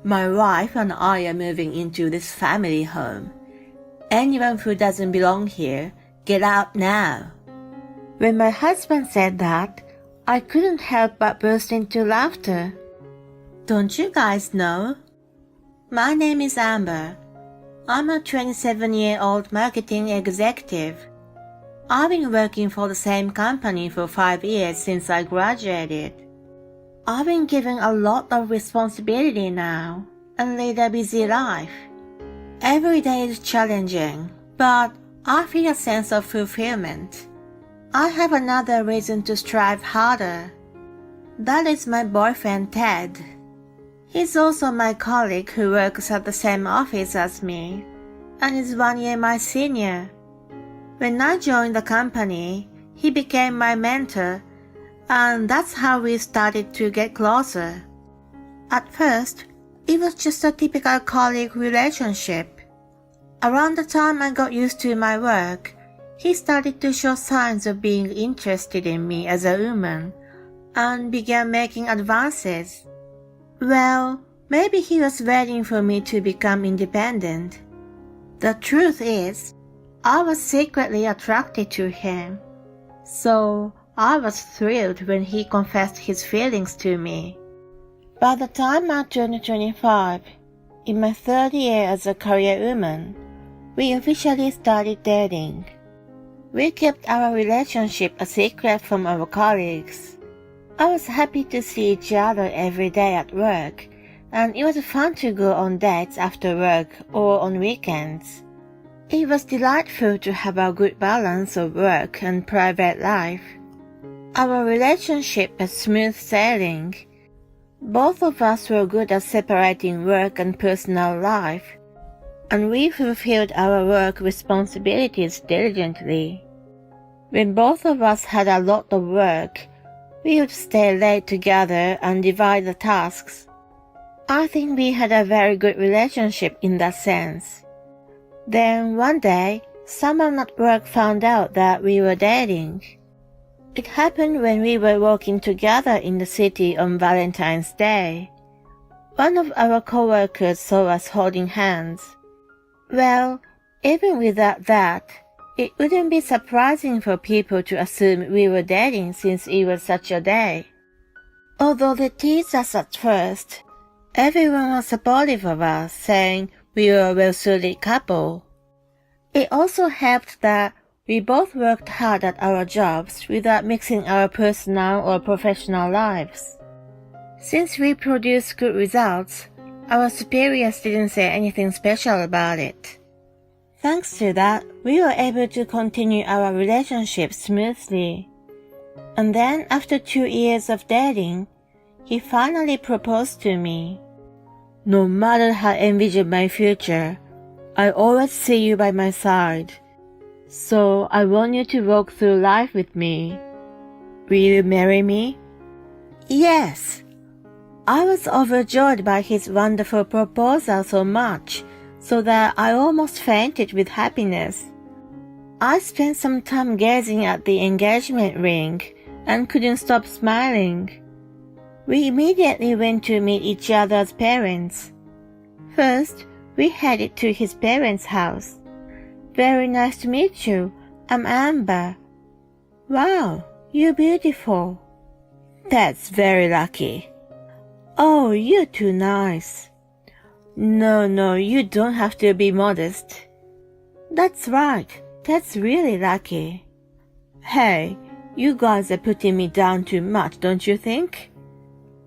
My wife and I are moving into this family home. Anyone who doesn't belong here, get out now." When my husband said that, I couldn't help but burst into laughter. "Don't you guys know? My name is Amber. I'm a 27-year-old marketing executive. I've been working for the same company for 5 years since I graduated. I've been given a lot of responsibility now and lead a busy life. Every day is challenging, but I feel a sense of fulfillment. I have another reason to strive harder. That is my boyfriend Ted. He's also my colleague who works at the same office as me and is 1 year my senior. When I joined the company, he became my mentor, and that's how we started to get closer. At first, it was just a typical colleague relationship. Around the time I got used to my work, he started to show signs of being interested in me as a woman and began making advances. Well, maybe he was waiting for me to become independent. The truth is, I was secretly attracted to him. So I was thrilled when he confessed his feelings to me. By the time I turned 25, in my 3rd year as a career woman, we officially started dating. We kept our relationship a secret from our colleagues. I was happy to see each other every day at work, and it was fun to go on dates after work or on weekends. It was delightful to have a good balance of work and private life. Our relationship was smooth sailing. Both of us were good at separating work and personal life, and we fulfilled our work responsibilities diligently. When both of us had a lot of work, we would stay late together and divide the tasks. I think we had a very good relationship in that sense. Then one day, someone at work found out that we were dating. It happened when we were walking together in the city on Valentine's Day. One of our coworkers saw us holding hands. Well, even without that, it wouldn't be surprising for people to assume we were dating since it was such a day. Although they teased us at first, everyone was supportive of us, saying we were a well-suited couple. It also helped that we both worked hard at our jobs without mixing our personal or professional lives. Since we produced good results, our superiors didn't say anything special about it. Thanks to that, we were able to continue our relationship smoothly. And then, after 2 years of dating, he finally proposed to me. "No matter how I envision my future, I always see you by my side. So I want you to walk through life with me. Will you marry me?" Yes. I was overjoyed by his wonderful proposal so much, so that I almost fainted with happiness. I spent some time gazing at the engagement ring and couldn't stop smiling. We immediately went to meet each other's parents. First, we headed to his parents' house. "Very nice to meet you. I'm Amber." "Wow, you're beautiful." "That's very lucky." "Oh, you're too nice." No, you don't have to be modest." "That's right, that's really lucky." "Hey, you guys are putting me down too much, don't you think?"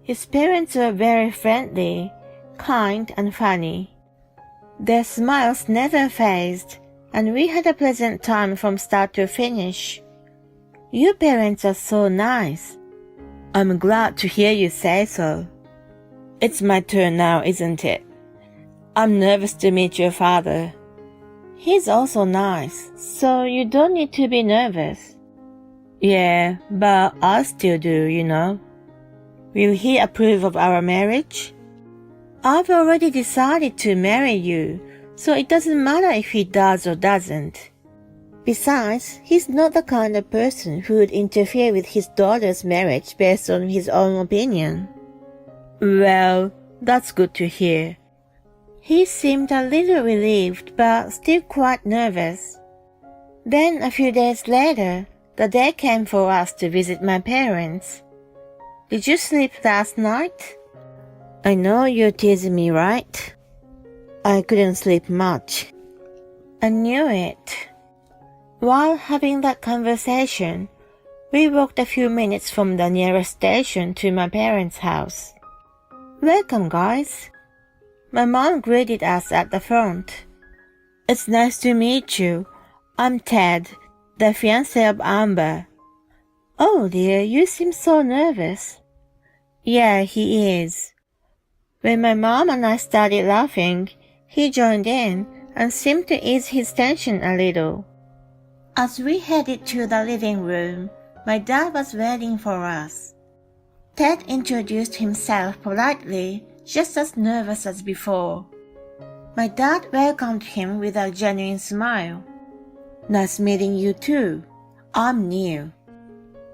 His parents were very friendly, kind and funny. Their smiles never phased, and we had a pleasant time from start to finish. "Your parents are so nice." "I'm glad to hear you say so." "It's my turn now, isn't it?" "I'm nervous to meet your father." "He's also nice, so you don't need to be nervous." "Yeah, but I still do, you know." "Will he approve of our marriage?" "I've already decided to marry you, so it doesn't matter if he does or doesn't. Besides, he's not the kind of person who would interfere with his daughter's marriage based on his own opinion." "Well, That's good to hear. He seemed a little relieved but still quite nervous. Then a few days later, the day came for us to visit my parents. Did you sleep last night? I know you're teasing me, right? I couldn't sleep much. I knew it. While having that conversation, we walked a few minutes from the nearest station to my parents' house. Welcome, guys. My mom greeted us at the front. It's nice to meet you. I'm Ted, the fiancé of Amber. Oh dear, you seem so nervous. Yeah, he is. When my mom and I started laughing, he joined in and seemed to ease his tension a little. As we headed to the living room, my dad was waiting for us. Ted introduced himself politely, just as nervous as before. My dad welcomed him with a genuine smile. Nice meeting you too. I'm new.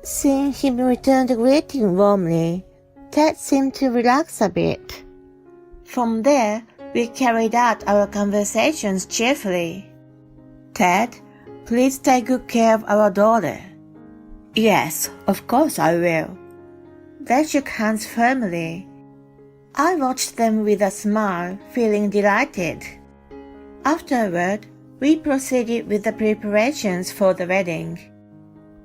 Seeing him return the greeting warmly, Ted seemed to relax a bit. From there, we carried out our conversations cheerfully. Ted, please take good care of our daughter. Yes, of course I will. They shook hands firmly. I watched them with a smile, feeling delighted. Afterward, we proceeded with the preparations for the wedding.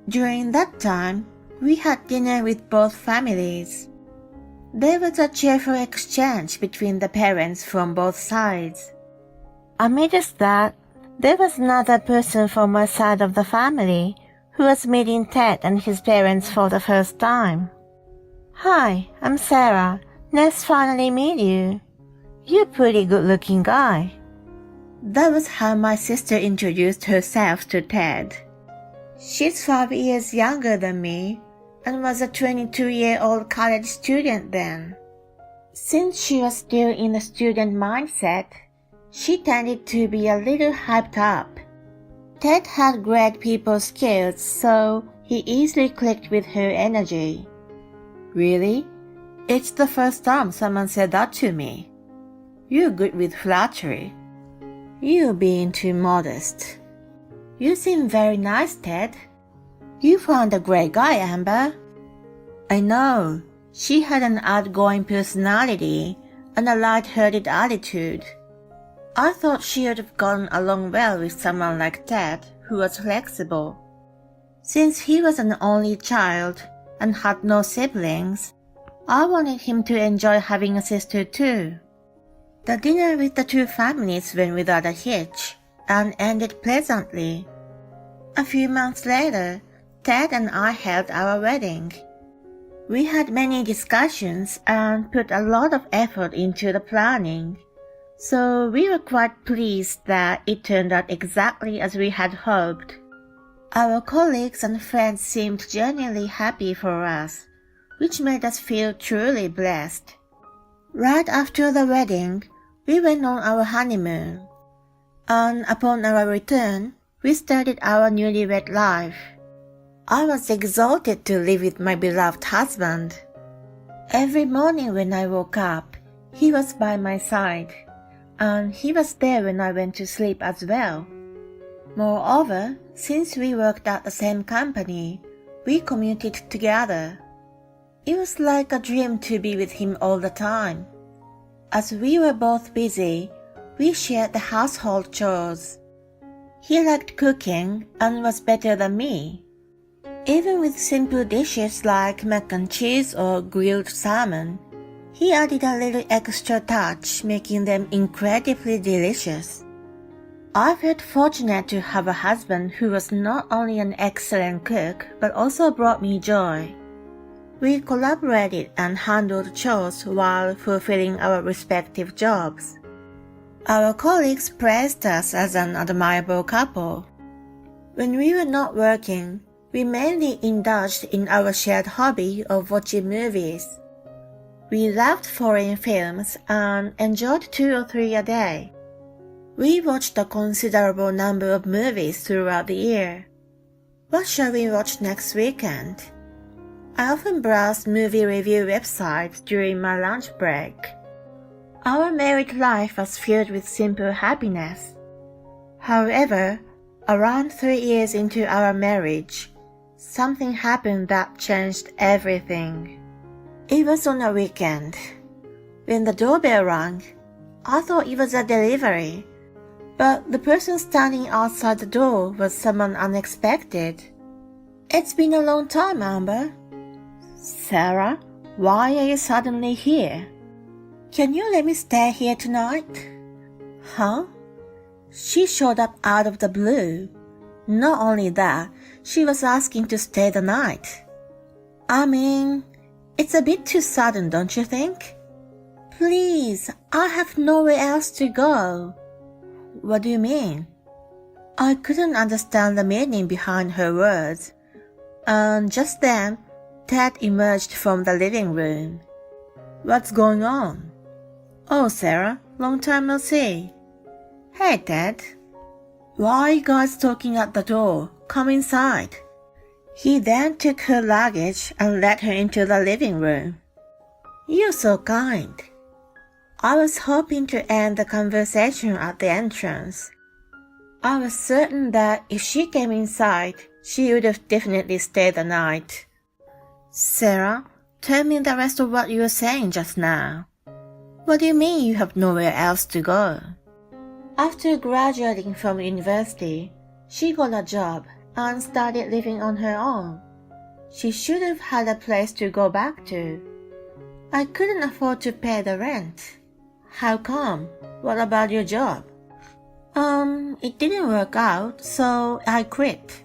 During that time, we had dinner with both families. There was a cheerful exchange between the parents from both sides. Amidst that, there was another person from my side of the family who was meeting Ted and his parents for the first time. Hi, I'm Sarah. Nice to finally meet you. You're a pretty good-looking guy. That was how my sister introduced herself to Ted. She's 5 years younger than me and was a 22-year-old college student then. Since she was still in the student mindset, she tended to be a little hyped up. Ted had great people skills, so he easily clicked with her energy. Really? It's the first time someone said that to me. You're good with flattery. You're being too modest. You seem very nice, Ted. You found a great guy, Amber. I know. She had an outgoing personality and a light-hearted attitude. I thought she would have gotten along well with someone like Ted, who was flexible. Since he was an only child and had no siblings, I wanted him to enjoy having a sister too. The dinner with the two families went without a hitch and ended pleasantly. A few months later, Ted and I held our wedding. We had many discussions and put a lot of effort into the planning, so we were quite pleased that it turned out exactly as we had hoped. Our colleagues and friends seemed genuinely happy for us, which made us feel truly blessed. Right after the wedding, we went on our honeymoon, and upon our return, we started our newlywed life. I was exalted to live with my beloved husband. Every morning when I woke up, he was by my side, and he was there when I went to sleep as well. Moreover, since we worked at the same company, we commuted together. It was like a dream to be with him all the time. As we were both busy, we shared the household chores. He liked cooking and was better than me. Even with simple dishes like mac and cheese or grilled salmon, he added a little extra touch, making them incredibly delicious. I felt fortunate to have a husband who was not only an excellent cook but also brought me joy. We collaborated and handled chores while fulfilling our respective jobs. Our colleagues praised us as an admirable couple. When we were not working, we mainly indulged in our shared hobby of watching movies. We loved foreign films and enjoyed 2 or 3 a day. We watched a considerable number of movies throughout the year. What shall we watch next weekend? I often browse movie review websites during my lunch break. Our married life was filled with simple happiness. However, around 3 years into our marriage, something happened that changed everything. It was on a weekend. When the doorbell rang, I thought it was a delivery, but the person standing outside the door was someone unexpected. It's been a long time, Amber. Sarah, why are you suddenly here? Can you let me stay here tonight? Huh? She showed up out of the blue. Not only that, she was asking to stay the night. I mean, it's a bit too sudden, don't you think? Please, I have nowhere else to go. What do you mean? I couldn't understand the meaning behind her words. And just then, Ted emerged from the living room. What's going on? Oh, Sarah, long time no see. Hey, Ted. Why are you guys talking at the door? Come inside. He then took her luggage and led her into the living room. You're so kind. I was hoping to end the conversation at the entrance. I was certain that if she came inside, she would have definitely stayed the night. Sarah, tell me the rest of what you were saying just now. What do you mean you have nowhere else to go? After graduating from university, she got a job and started living on her own. She should have had a place to go back to. I couldn't afford to pay the rent. How come? What about your job? It didn't work out, so I quit.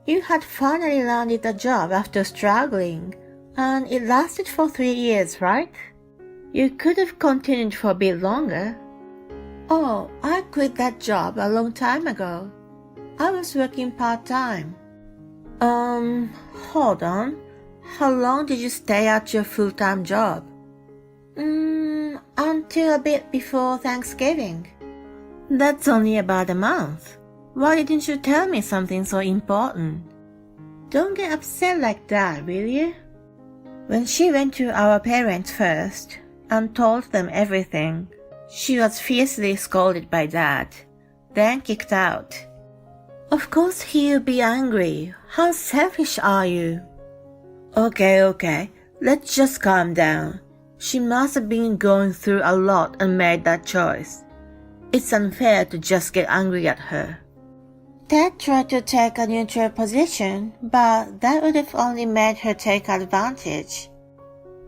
You had finally landed a job after struggling, and it lasted for 3 years, right? You could have continued for a bit longer. Oh, I quit that job a long time ago. I was working part-time. Hold on. How long did you stay at your full-time job? Until a bit before Thanksgiving. That's only about a month. Why didn't you tell me something so important? Don't get upset like that, will you? When she went to our parents first and told them everything, she was fiercely scolded by Dad, then kicked out. Of course he'll be angry. How selfish are you? Okay, let's just calm down. She must have been going through a lot and made that choice. It's unfair to just get angry at her. Ted tried to take a neutral position, but that would have only made her take advantage.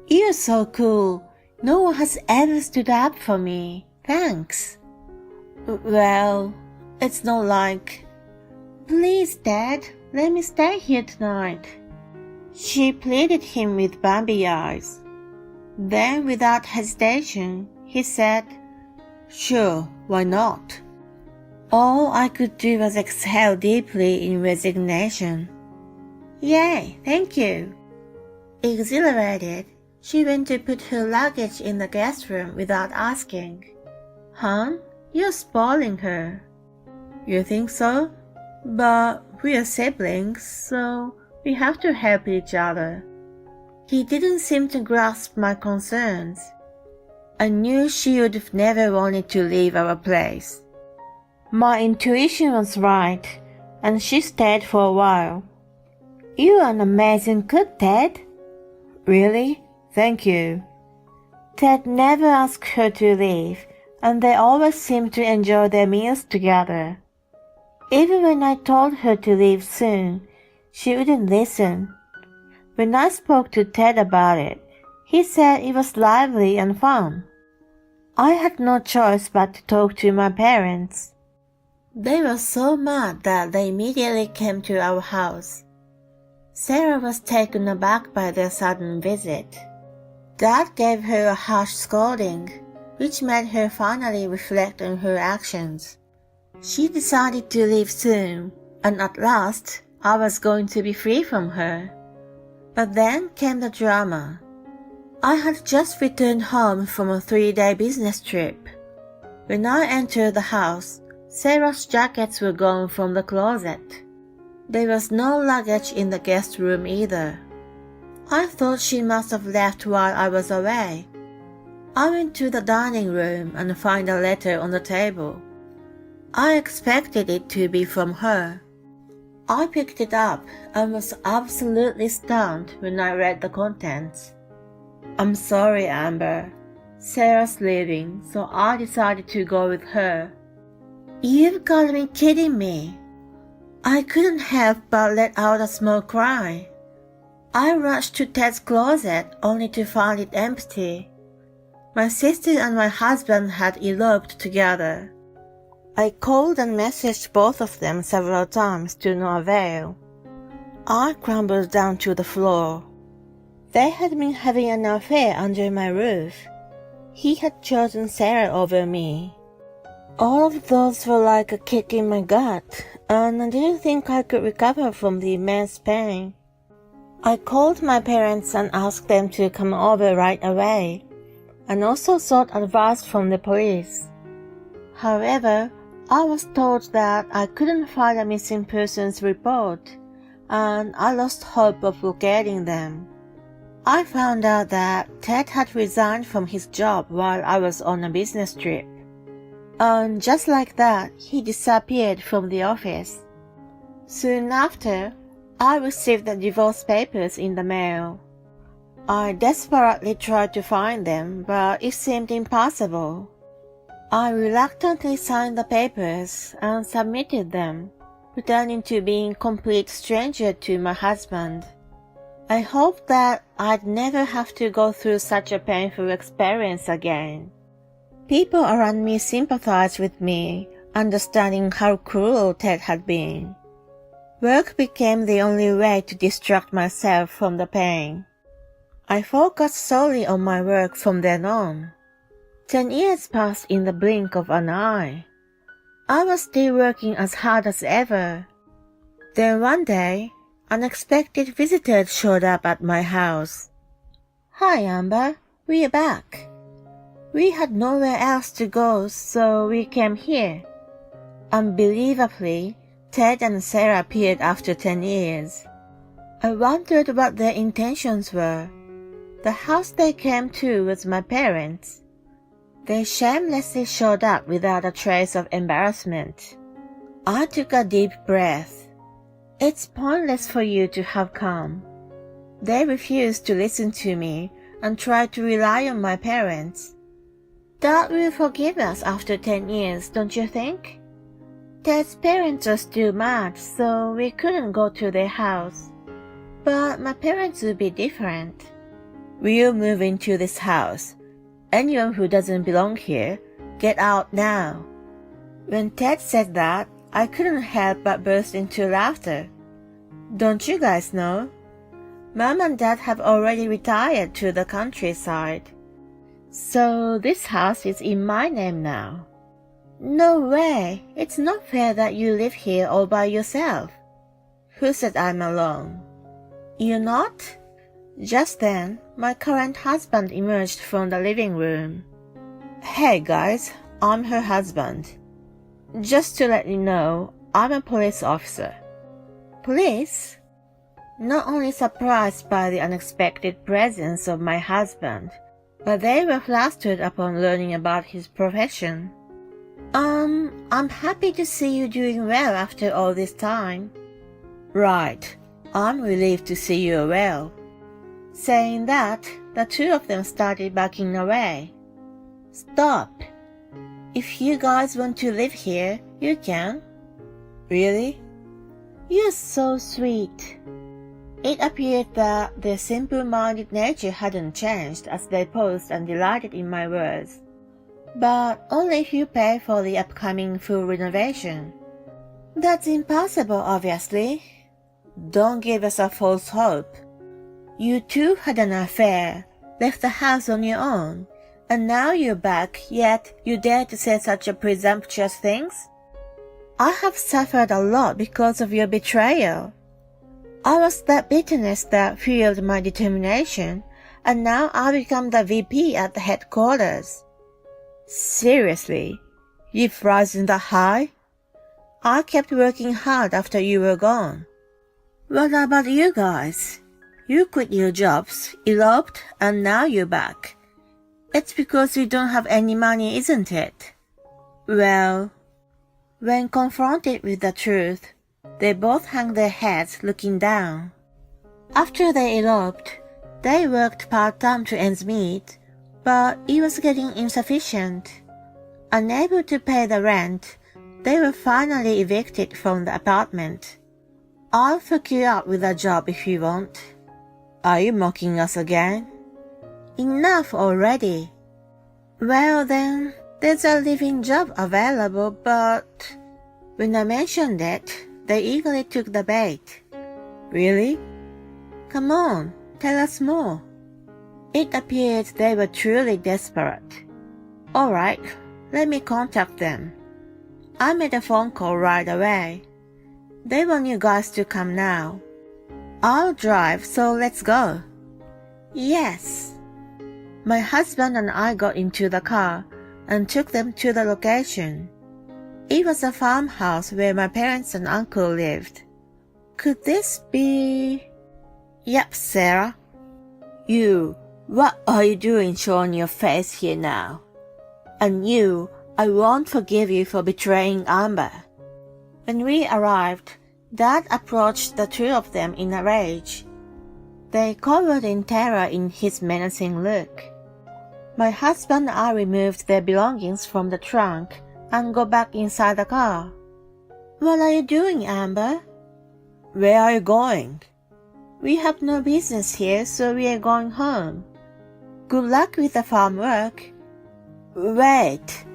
You're so cool. No one has ever stood up for me. Thanks. Well, it's not like... Please, Dad, let me stay here tonight. She pleaded him with Bambi eyes. Then, without hesitation, he said, Sure, why not? All I could do was exhale deeply in resignation. Yay, thank you. Exhilarated, she went to put her luggage in the guest room without asking. Hon, you're spoiling her. You think so? But we're siblings, so we have to help each other. He didn't seem to grasp my concerns. I knew she would have never wanted to leave our place. My intuition was right, and she stayed for a while. You're an amazing cook, Ted. Really? Thank you. Ted never asked her to leave, and they always seemed to enjoy their meals together. Even when I told her to leave soon, she wouldn't listen. When I spoke to Ted about it, he said it was lively and fun. I had no choice but to talk to my parents. They were so mad that they immediately came to our house. Sarah was taken aback by their sudden visit. Dad gave her a harsh scolding, which made her finally reflect on her actions. She decided to leave soon, and at last I was going to be free from her. But then came the drama. I had just returned home from a 3-day business trip. When I entered the house, Sarah's jackets were gone from the closet. There was no luggage in the guest room either. I thought she must have left while I was away. I went to the dining room and found a letter on the table. I expected it to be from her. I picked it up and was absolutely stunned when I read the contents. "I'm sorry, Amber. Sarah's leaving, so I decided to go with her." You've got to be kidding me. I couldn't help but let out a small cry. I rushed to Ted's closet only to find it empty. My sister and my husband had eloped together. I called and messaged both of them several times to no avail. I crumbled down to the floor. They had been having an affair under my roof. He had chosen Sarah over me. All of those were like a kick in my gut, and I didn't think I could recover from the immense pain. I called my parents and asked them to come over right away, and also sought advice from the police. However, I was told that I couldn't find a missing persons report, and I lost hope of locating them. I found out that Ted had resigned from his job while I was on a business trip. And just like that, he disappeared from the office. Soon after, I received the divorce papers in the mail. I desperately tried to find them, but it seemed impossible. I reluctantly signed the papers and submitted them, pretending to be a complete stranger to my husband. I hoped that I'd never have to go through such a painful experience again. People around me sympathized with me, understanding how cruel Ted had been. Work became the only way to distract myself from the pain. I focused solely on my work from then on. 10 years passed in the blink of an eye. I was still working as hard as ever. Then one day, unexpected visitors showed up at my house. "Hi, Amber. We're back." We had nowhere else to go, so we came here. Unbelievably, Ted and Sarah appeared after 10 years. I wondered what their intentions were. The house they came to was my parents'. They shamelessly showed up without a trace of embarrassment. I took a deep breath. It's pointless for you to have come. They refused to listen to me and tried to rely on my parents. Dad will forgive us after 10 years, don't you think? Ted's parents are still mad, so we couldn't go to their house. But my parents will be different. We'll move into this house. Anyone who doesn't belong here, get out now. When Ted said that, I couldn't help but burst into laughter. Don't you guys know? Mom and Dad have already retired to the countryside. So this house is in my name now. No way! It's not fair that you live here all by yourself. Who said I'm alone? You're not? Just then, my current husband emerged from the living room. Hey guys, I'm her husband. Just to let you know, I'm a police officer. Police? Not only surprised by the unexpected presence of my husband, but they were flustered upon learning about his profession. I'm happy to see you doing well after all this time. Right, I'm relieved to see you well. Saying that, the two of them started backing away. Stop! If you guys want to live here, you can. Really? You're so sweet. It appeared that their simple-minded nature hadn't changed as they paused and delighted in my words. But only if you pay for the upcoming full renovation. That's impossible, obviously. Don't give us a false hope. You two had an affair, left the house on your own, and now you're back, yet you dare to say such a presumptuous things? I have suffered a lot because of your betrayal. I was that bitterness that fueled my determination, and now I become the VP at the headquarters. Seriously, you've risen that high? I kept working hard after you were gone. What about you guys? You quit your jobs, eloped, and now you're back. It's because we don't have any money, isn't it? Well, when confronted with the truth, they both hung their heads looking down. After they eloped, they worked part-time to ends meet, but it was getting insufficient. Unable to pay the rent, they were finally evicted from the apartment. I'll hook you up with a job if you want. Are you mocking us again? Enough already. Well then, there's a living job available, but... When I mentioned it, they eagerly took the bait. Really? Come on, tell us more. It appeared they were truly desperate. Alright, let me contact them. I made a phone call right away. They want you guys to come now. I'll drive, so let's go. Yes. My husband and I got into the car and took them to the location. It was a farmhouse where my parents and uncle lived. Could this be... Yep, Sarah. You, what are you doing showing your face here now? And you, I won't forgive you for betraying Amber. When we arrived, Dad approached the two of them in a rage. They cowered in terror in his menacing look. My husband and I removed their belongings from the trunk and go back inside the car. What are you doing, Amber? Where are you going? We have no business here, so we are going home. Good luck with the farm work. Wait.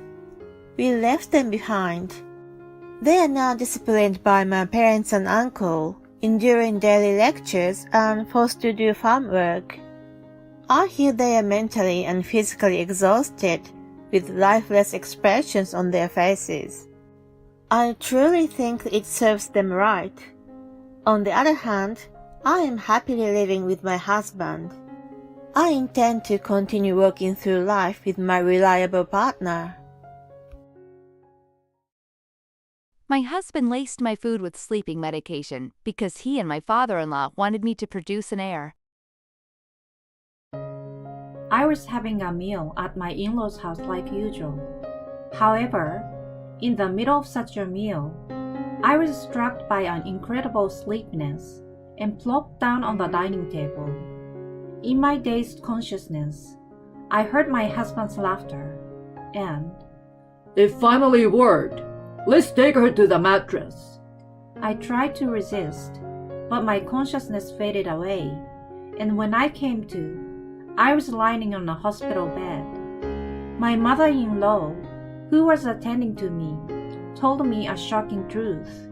We left them behind. They are now disciplined by my parents and uncle, enduring daily lectures and forced to do farm work. I hear they are mentally and physically exhausted with lifeless expressions on their faces. I truly think it serves them right. On the other hand, I am happily living with my husband. I intend to continue working through life with my reliable partner. My husband laced my food with sleeping medication because he and my father-in-law wanted me to produce an heir. I was having a meal at my in-laws' house like usual. However, in the middle of such a meal, I was struck by an incredible sleepiness and plopped down on the dining table. In my dazed consciousness, I heard my husband's laughter, and "It finally worked! Let's take her to the mattress." I tried to resist, but my consciousness faded away, and when I came to, I was lying on a hospital bed. My mother-in-law, who was attending to me, told me a shocking truth.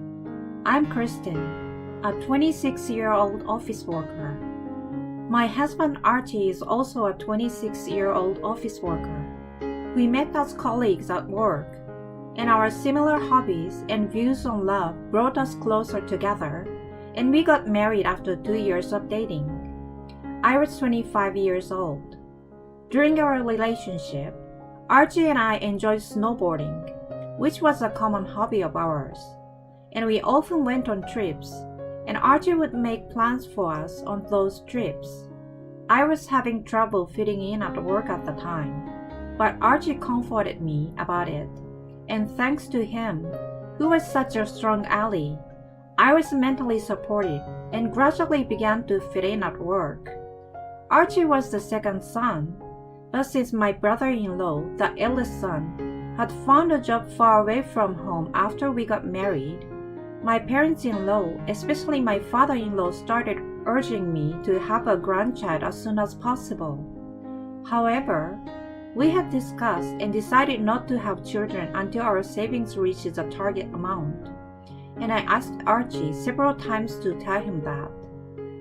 I'm Kristen, a 26-year-old office worker. My husband Archie is also a 26-year-old office worker. We met as colleagues at work, and our similar hobbies and views on love brought us closer together, and we got married after 2 years of dating. I was 25 years old. During our relationship, Archie and I enjoyed snowboarding, which was a common hobby of ours, and we often went on trips, and Archie would make plans for us on those trips. I was having trouble fitting in at work at the time, but Archie comforted me about it, and thanks to him, who was such a strong ally, I was mentally supported and gradually began to fit in at work. Archie was the second son, but since my brother-in-law, the eldest son, had found a job far away from home after we got married, my parents-in-law, especially my father-in-law, started urging me to have a grandchild as soon as possible. However, we had discussed and decided not to have children until our savings reaches a target amount, and I asked Archie several times to tell him that,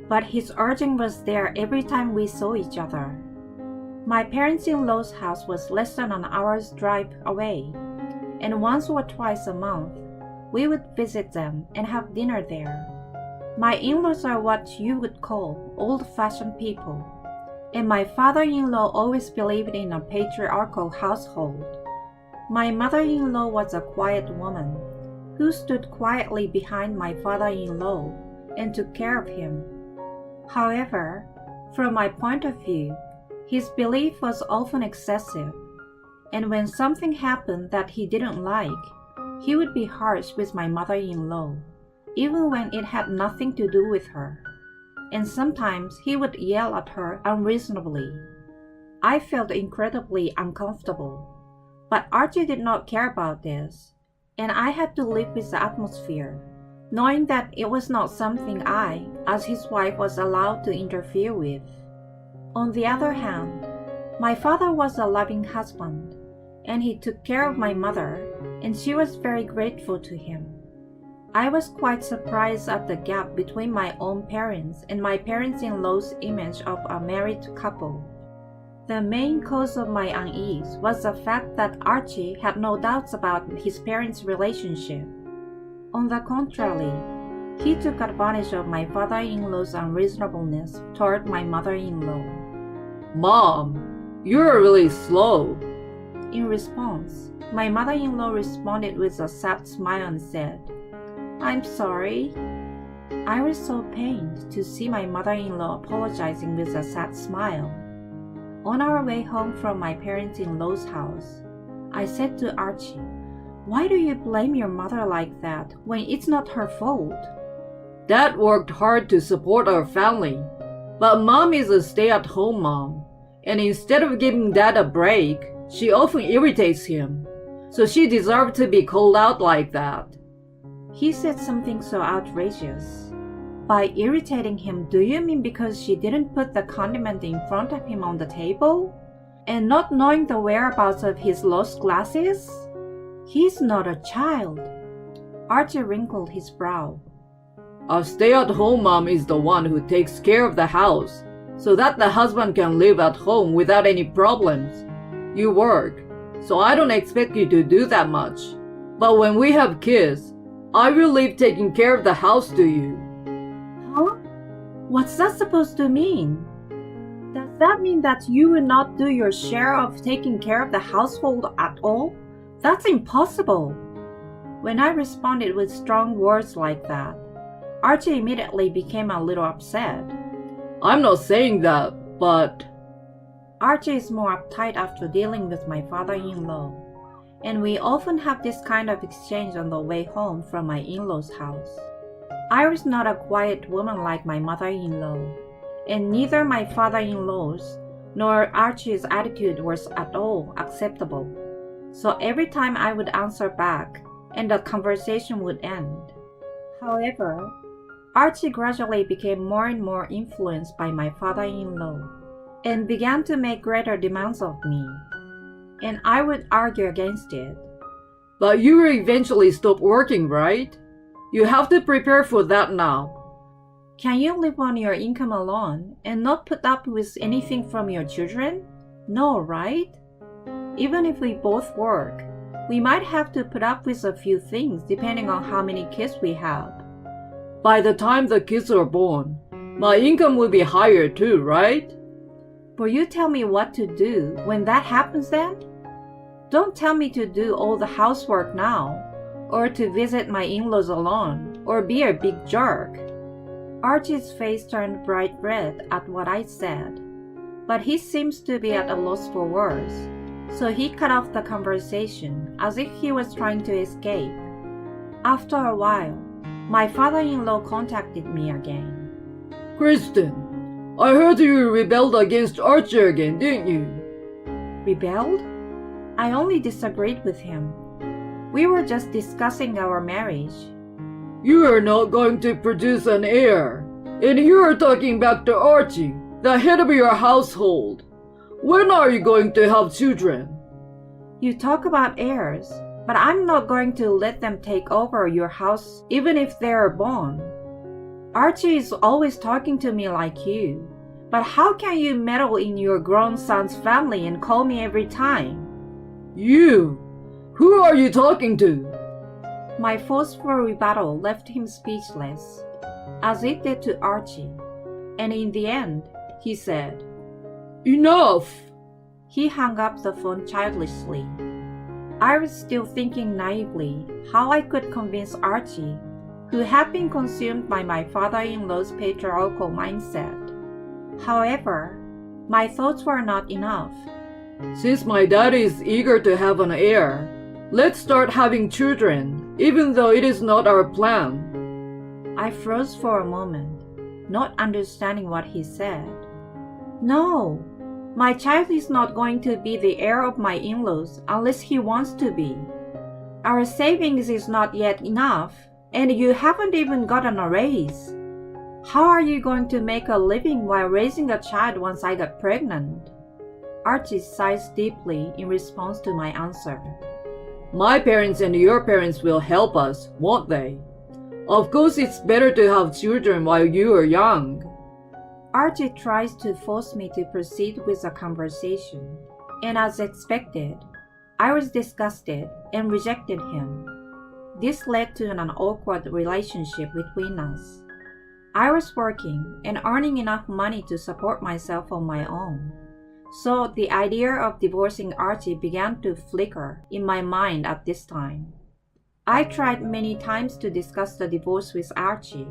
but his urging was there every time we saw each other. My parents-in-law's house was less than an hour's drive away, and once or twice a month, we would visit them and have dinner there. My in-laws are what you would call old-fashioned people, and my father-in-law always believed in a patriarchal household. My mother-in-law was a quiet woman who stood quietly behind my father-in-law and took care of him. However, from my point of view, His belief was often excessive, and when something happened that he didn't like, he would be harsh with my mother-in-law, even when it had nothing to do with her. And sometimes he would yell at her unreasonably. I felt incredibly uncomfortable, but Archie did not care about this, and I had to live with the atmosphere, knowing that it was not something I, as his wife, was allowed to interfere with. On the other hand, my father was a loving husband, and he took care of my mother, and she was very grateful to him. I was quite surprised at the gap between my own parents and my parents-in-law's image of a married couple. The main cause of my unease was the fact that Archie had no doubts about his parents' relationship. On the contrary, he took advantage of my father-in-law's unreasonableness toward my mother-in-law. Mom, you're really slow. In response, my mother-in-law responded with a sad smile and said, "I'm sorry." I was so pained to see my mother-in-law apologizing with a sad smile. On our way home from my parents-in-law's house, I said to Archie, "Why do you blame your mother like that when it's not her fault?" Dad worked hard to support our family, but Mom is a stay-at-home mom, and instead of giving Dad a break, she often irritates him, so she deserved to be called out like that. He said something so outrageous. By irritating him, do you mean because she didn't put the condiment in front of him on the table? And not knowing the whereabouts of his lost glasses? He's not a child. Archie wrinkled his brow. A stay-at-home mom is the one who takes care of the house, so that the husband can live at home without any problems. You work, so I don't expect you to do that much. But when we have kids, I will leave taking care of the house to you. Huh? What's that supposed to mean? Does that mean that you will not do your share of taking care of the household at all? That's impossible. When I responded with strong words like that, Archie immediately became a little upset. I'm not saying that, but... Archie is more uptight after dealing with my father-in-law, and we often have this kind of exchange on the way home from my in-law's house. I was not a quiet woman like my mother-in-law, and neither my father-in-law's nor Archie's attitude was at all acceptable. So every time I would answer back, and the conversation would end. However, Archie gradually became more and more influenced by my father-in-law, and began to make greater demands of me, and I would argue against it. But you will eventually stop working, right? You have to prepare for that now. Can you live on your income alone and not put up with anything from your children? No, right? Even if we both work, we might have to put up with a few things depending on how many kids we have. By the time the kids are born, my income will be higher too, right? Will you tell me what to do when that happens then? Don't tell me to do all the housework now, or to visit my in-laws alone, or be a big jerk. Archie's face turned bright red at what I said, but he seems to be at a loss for words, so he cut off the conversation as if he was trying to escape. After a while, my father-in-law contacted me again. Kristen, I heard you rebelled against Archie again, didn't you? Rebelled? I only disagreed with him. We were just discussing our marriage. You are not going to produce an heir, and you are talking back to Archie, the head of your household. When are you going to have children? You talk about heirs, but I'm not going to let them take over your house even if they are born. Archie is always talking to me like you, but how can you meddle in your grown son's family and call me every time? You? Who are you talking to? My forceful rebuttal left him speechless, as it did to Archie, and in the end, he said, Enough! He hung up the phone childishly. I was still thinking naively how I could convince Archie, who had been consumed by my father-in-law's patriarchal mindset. However, My thoughts were not enough. Since my dad is eager to have an heir, let's start having children, even though it is not our plan. I froze for a moment, not understanding what he said. No, my child is not going to be the heir of my in-laws unless he wants to be. Our savings is not yet enough, and you haven't even gotten a raise. How are you going to make a living while raising a child once I got pregnant? Archie sighs deeply in response to my answer. My parents and your parents will help us, won't they? Of course, it's better to have children while you are young. Archie tries to force me to proceed with the conversation, and as expected, I was disgusted and rejected him. This led to an awkward relationship between us. I was working and earning enough money to support myself on my own, so the idea of divorcing Archie began to flicker in my mind at this time. I tried many times to discuss the divorce with Archie,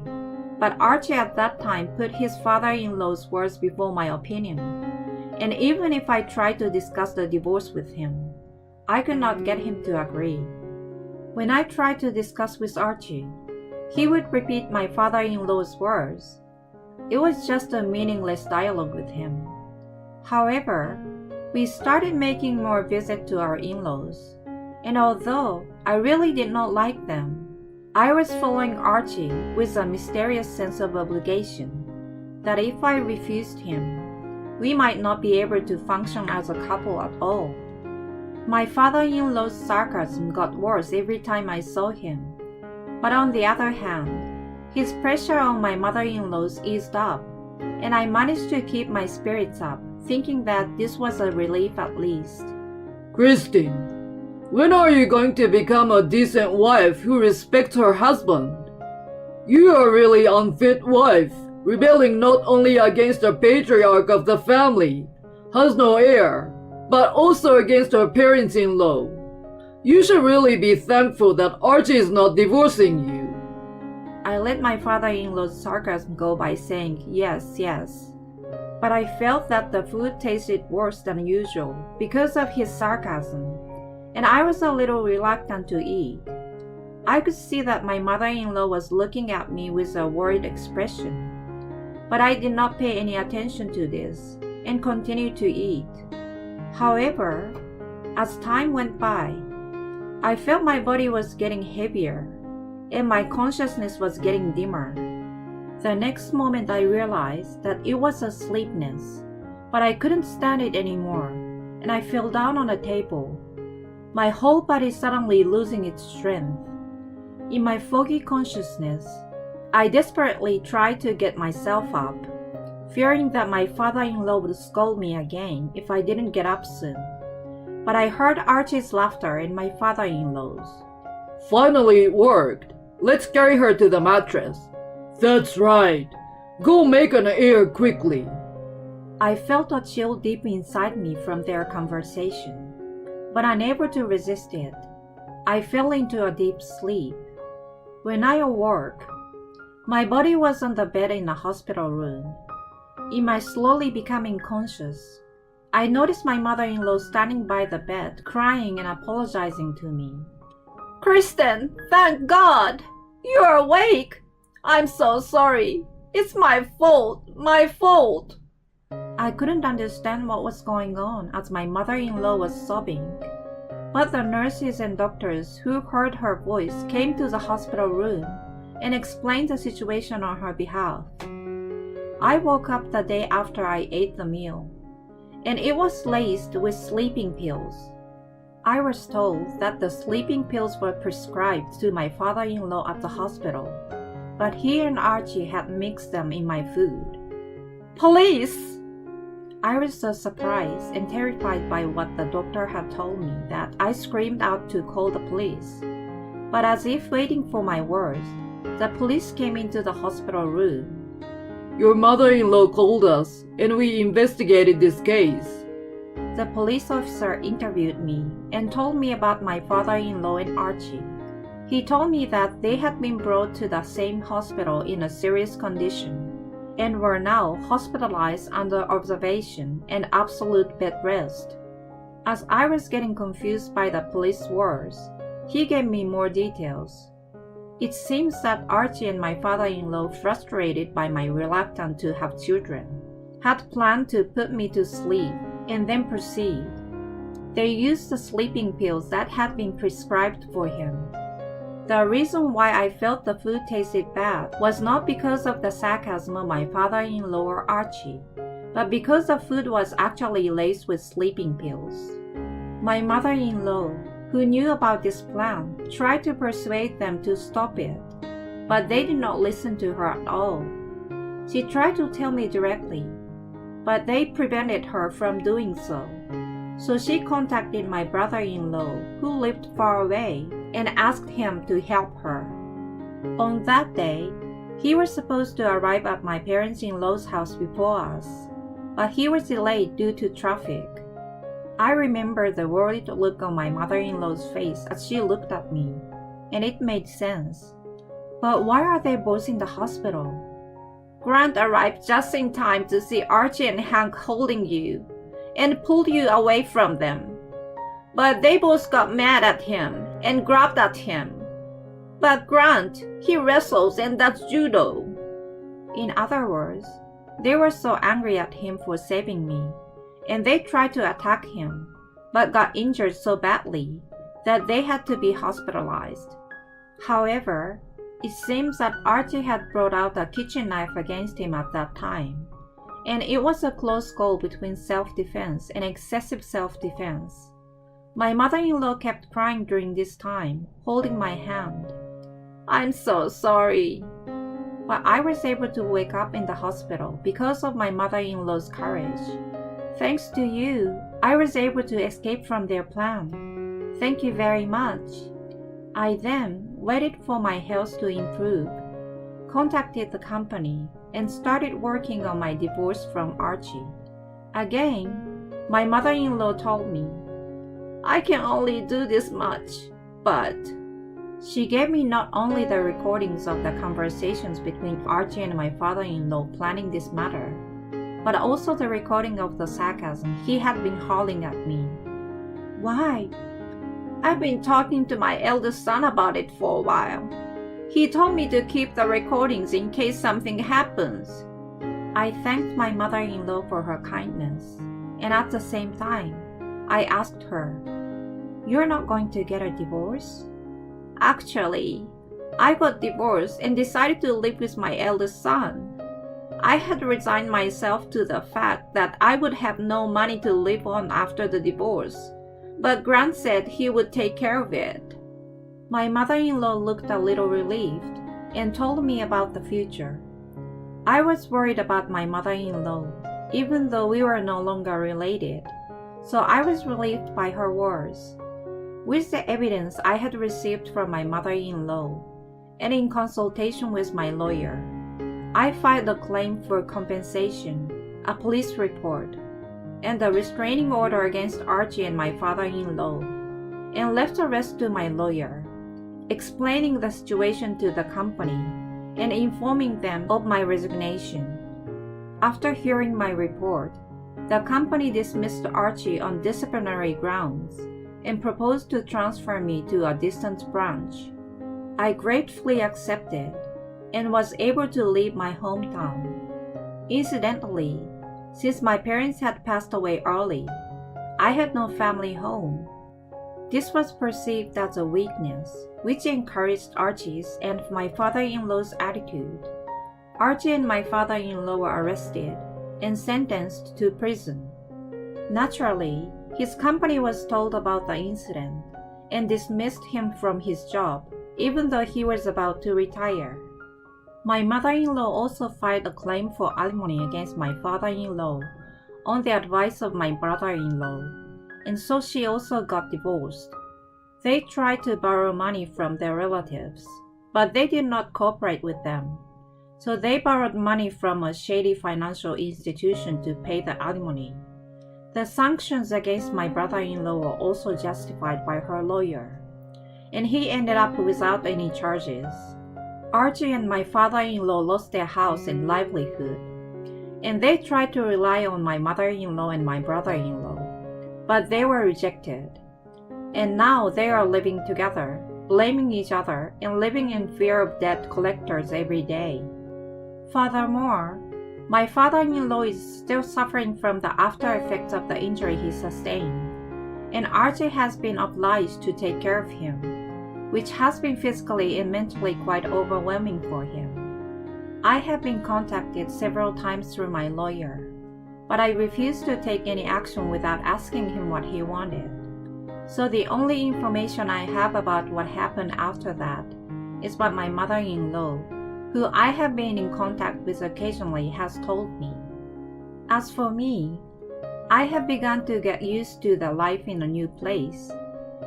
but Archie at that time put his father-in-law's words before my opinion, and even if I tried to discuss the divorce with him, I could not get him to agree. When I tried to discuss with Archie, he would repeat my father-in-law's words. It was just a meaningless dialogue with him. However, we started making more visits to our in-laws, and although I really did not like them, I was following Archie with a mysterious sense of obligation that if I refused him, we might not be able to function as a couple at all. My father-in-law's sarcasm got worse every time I saw him, but on the other hand, his pressure on my mother-in-laws eased up, and I managed to keep my spirits up, thinking that this was a relief at least. Christine, when are you going to become a decent wife who respects her husband? You are a really unfit wife, rebelling not only against the patriarch of the family, has no heir, but also against her parents-in-law. You should really be thankful that Archie is not divorcing you. I let my father-in-law's sarcasm go by saying yes, yes. But I felt that the food tasted worse than usual because of his sarcasm, and I was a little reluctant to eat. I could see that my mother-in-law was looking at me with a worried expression, but I did not pay any attention to this and continued to eat. However, as time went by, I felt my body was getting heavier, and my consciousness was getting dimmer. The next moment I realized that it was a sleepiness, but I couldn't stand it anymore, and I fell down on the table, my whole body suddenly losing its strength. In my foggy consciousness, I desperately tried to get myself up, fearing that my father-in-law would scold me again if I didn't get up soon. But I heard Archie's laughter and my father-in-law's. Finally it worked. Let's carry her to the mattress. That's right. Go make an heir quickly. I felt a chill deep inside me from their conversation, but unable to resist it, I fell into a deep sleep. When I awoke, my body was on the bed in the hospital room. In my slowly becoming conscious, I noticed my mother-in-law standing by the bed, crying and apologizing to me. "Kristen, thank God! You're awake! I'm so sorry! It's my fault! My fault!" I couldn't understand what was going on as my mother-in-law was sobbing, but the nurses and doctors who heard her voice came to the hospital room and explained the situation on her behalf. I woke up the day after I ate the meal, and it was laced with sleeping pills. I was told that the sleeping pills were prescribed to my father-in-law at the hospital, but he and Archie had mixed them in my food. "Police!" I was so surprised and terrified by what the doctor had told me that I screamed out to call the police. But as if waiting for my words, the police came into the hospital room. Your mother-in-law called us, and we investigated this case. The police officer interviewed me and told me about my father-in-law and Archie. He told me that they had been brought to the same hospital in a serious condition, and were now hospitalized under observation and absolute bed rest. As I was getting confused by the police words, he gave me more details. It seems that Archie and my father-in-law, frustrated by my reluctance to have children, had planned to put me to sleep and then proceed. They used the sleeping pills that had been prescribed for him. The reason why I felt the food tasted bad was not because of the sarcasm of my father-in-law or Archie, but because the food was actually laced with sleeping pills. My mother-in-law, who knew about this plan, tried to persuade them to stop it, but they did not listen to her at all. She tried to tell me directly, but they prevented her from doing so. So she contacted my brother-in-law, who lived far away, and asked him to help her. On that day, he was supposed to arrive at my parents-in-law's house before us, but he was delayed due to traffic. I remember the worried look on my mother-in-law's face as she looked at me, and it made sense. But why are they both in the hospital? Grant arrived just in time to see Archie and Hank holding you, and pulled you away from them. But they both got mad at him and grabbed at him. But Grant, he wrestles and does judo. In other words, they were so angry at him for saving me, and they tried to attack him, but got injured so badly that they had to be hospitalized. However, it seems that Archie had brought out a kitchen knife against him at that time, and it was a close call between self-defense and excessive self-defense. My mother-in-law kept crying during this time, holding my hand. "I'm so sorry." But I was able to wake up in the hospital because of my mother-in-law's courage. Thanks to you, I was able to escape from their plan. Thank you very much. I then waited for my health to improve, contacted the company, and started working on my divorce from Archie. Again, my mother-in-law told me, "I can only do this much, but..." She gave me not only the recordings of the conversations between Archie and my father-in-law planning this matter, but also the recording of the sarcasm he had been hurling at me. "Why?" "I've been talking to my eldest son about it for a while. He told me to keep the recordings in case something happens." I thanked my mother-in-law for her kindness, and at the same time, I asked her, "You're not going to get a divorce?" "Actually, I got divorced and decided to live with my eldest son. I had resigned myself to the fact that I would have no money to live on after the divorce, but Grant said he would take care of it." My mother-in-law looked a little relieved and told me about the future. I was worried about my mother-in-law, even though we were no longer related, so I was relieved by her words. With the evidence I had received from my mother-in-law, and in consultation with my lawyer, I filed a claim for compensation, a police report, and a restraining order against Archie and my father-in-law, and left the rest to my lawyer, explaining the situation to the company and informing them of my resignation. After hearing my report, the company dismissed Archie on disciplinary grounds and proposed to transfer me to a distant branch. I gratefully accepted and was able to leave my hometown. Incidentally, since my parents had passed away early, I had no family home. This was perceived as a weakness, which encouraged Archie's and my father-in-law's attitude. Archie and my father-in-law were arrested and sentenced to prison. Naturally, his company was told about the incident and dismissed him from his job, even though he was about to retire. My mother-in-law also filed a claim for alimony against my father-in-law on the advice of my brother-in-law, and so she also got divorced. They tried to borrow money from their relatives, but they did not cooperate with them, so they borrowed money from a shady financial institution to pay the alimony. The sanctions against my brother-in-law were also justified by her lawyer, and he ended up without any charges. Archie and my father-in-law lost their house and livelihood, and they tried to rely on my mother-in-law and my brother-in-law, but they were rejected. And now they are living together, blaming each other and living in fear of debt collectors every day. Furthermore, my father-in-law is still suffering from the after effects of the injury he sustained, and Archie has been obliged to take care of him, which has been physically and mentally quite overwhelming for him. I have been contacted several times through my lawyer, but I refused to take any action without asking him what he wanted. So the only information I have about what happened after that is what my mother-in-law, who I have been in contact with occasionally, has told me. As for me, I have begun to get used to the life in a new place,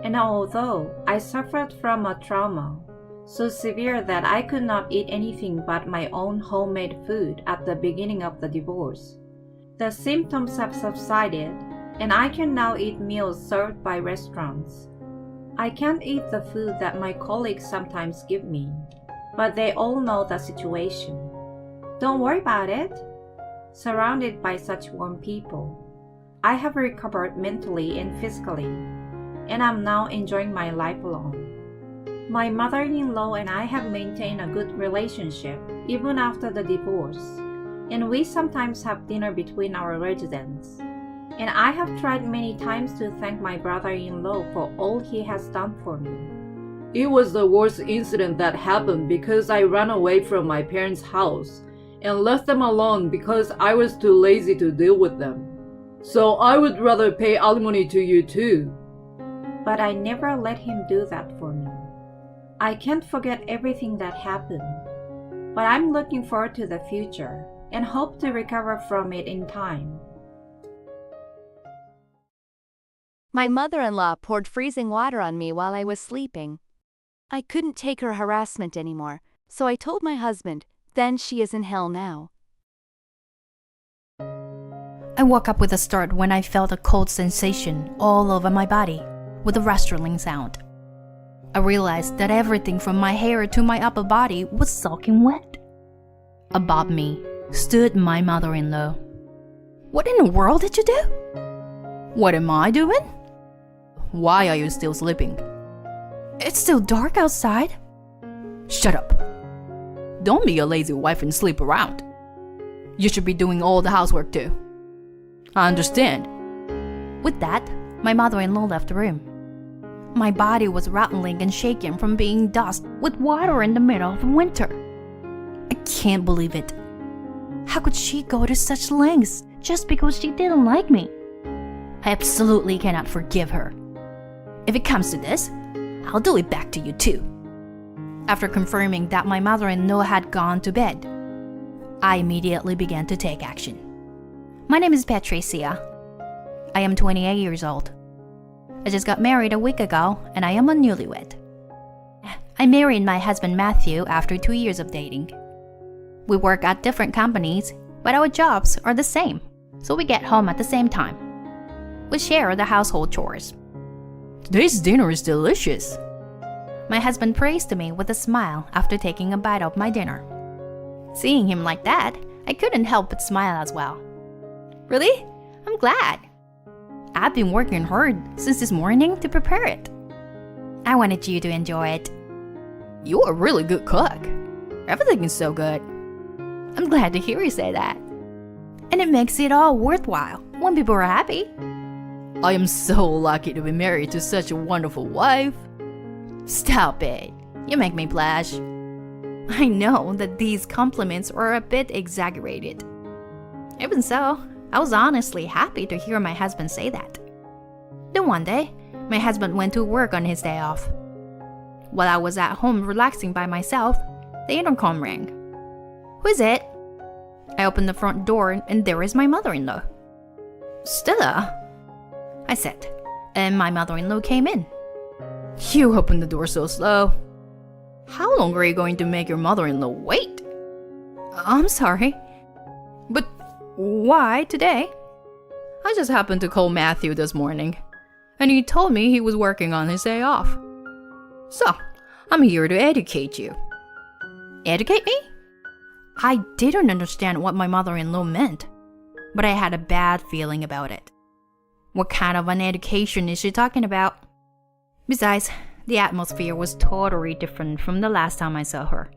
and although I suffered from a trauma so severe that I could not eat anything but my own homemade food at the beginning of the divorce, the symptoms have subsided and I can now eat meals served by restaurants. I can't eat the food that my colleagues sometimes give me, but they all know the situation. Don't worry about it. Surrounded by such warm people, I have recovered mentally and physically, and I'm now enjoying my life alone. My mother-in-law and I have maintained a good relationship even after the divorce, and we sometimes have dinner between our residents. And I have tried many times to thank my brother-in-law for all he has done for me. It was the worst incident that happened because I ran away from my parents' house and left them alone because I was too lazy to deal with them. So I would rather pay alimony to you too. But I never let him do that for me. I can't forget everything that happened, but I'm looking forward to the future and hope to recover from it in time. My mother-in-law poured freezing water on me while I was sleeping. I couldn't take her harassment anymore, so I told my husband, then she is in hell now. I woke up with a start when I felt a cold sensation all over my body, with a rustling sound. I realized that everything from my hair to my upper body was soaking wet. Above me stood my mother-in-law. What in the world did you do? What am I doing? Why are you still sleeping? It's still dark outside. Shut up. Don't be a lazy wife and sleep around. You should be doing all the housework too. I understand. With that, my mother-in-law left the room. My body was rattling and shaking from being dust with water in the middle of winter. I can't believe it. How could she go to such lengths just because she didn't like me? I absolutely cannot forgive her. If it comes to this, I'll do it back to you too. After confirming that my mother-in-law had gone to bed, I immediately began to take action. My name is Patricia. I am 28 years old. I just got married a week ago and I am a newlywed. I married my husband Matthew after 2 years of dating. We work at different companies, but our jobs are the same, so we get home at the same time. We share the household chores. Today's dinner is delicious. My husband praised me with a smile after taking a bite of my dinner. Seeing him like that, I couldn't help but smile as well. Really? I'm glad. I've been working hard since this morning to prepare it. I wanted you to enjoy it. You're a really good cook. Everything is so good. I'm glad to hear you say that. And it makes it all worthwhile when people are happy. I am so lucky to be married to such a wonderful wife. Stop it. You make me blush. I know that these compliments are a bit exaggerated. Even so, I was honestly happy to hear my husband say that. Then one day, my husband went to work on his day off. While I was at home relaxing by myself, the intercom rang. Who is it? I opened the front door and there is my mother-in-law. Stella, I said, and my mother-in-law came in. You opened the door so slow. How long are you going to make your mother-in-law wait? I'm sorry. But why today? I just happened to call Matthew this morning, and he told me he was working on his day off. So, I'm here to educate you. Educate me? I didn't understand what my mother-in-law meant, but I had a bad feeling about it. What kind of an education is she talking about? Besides, the atmosphere was totally different from the last time I saw her.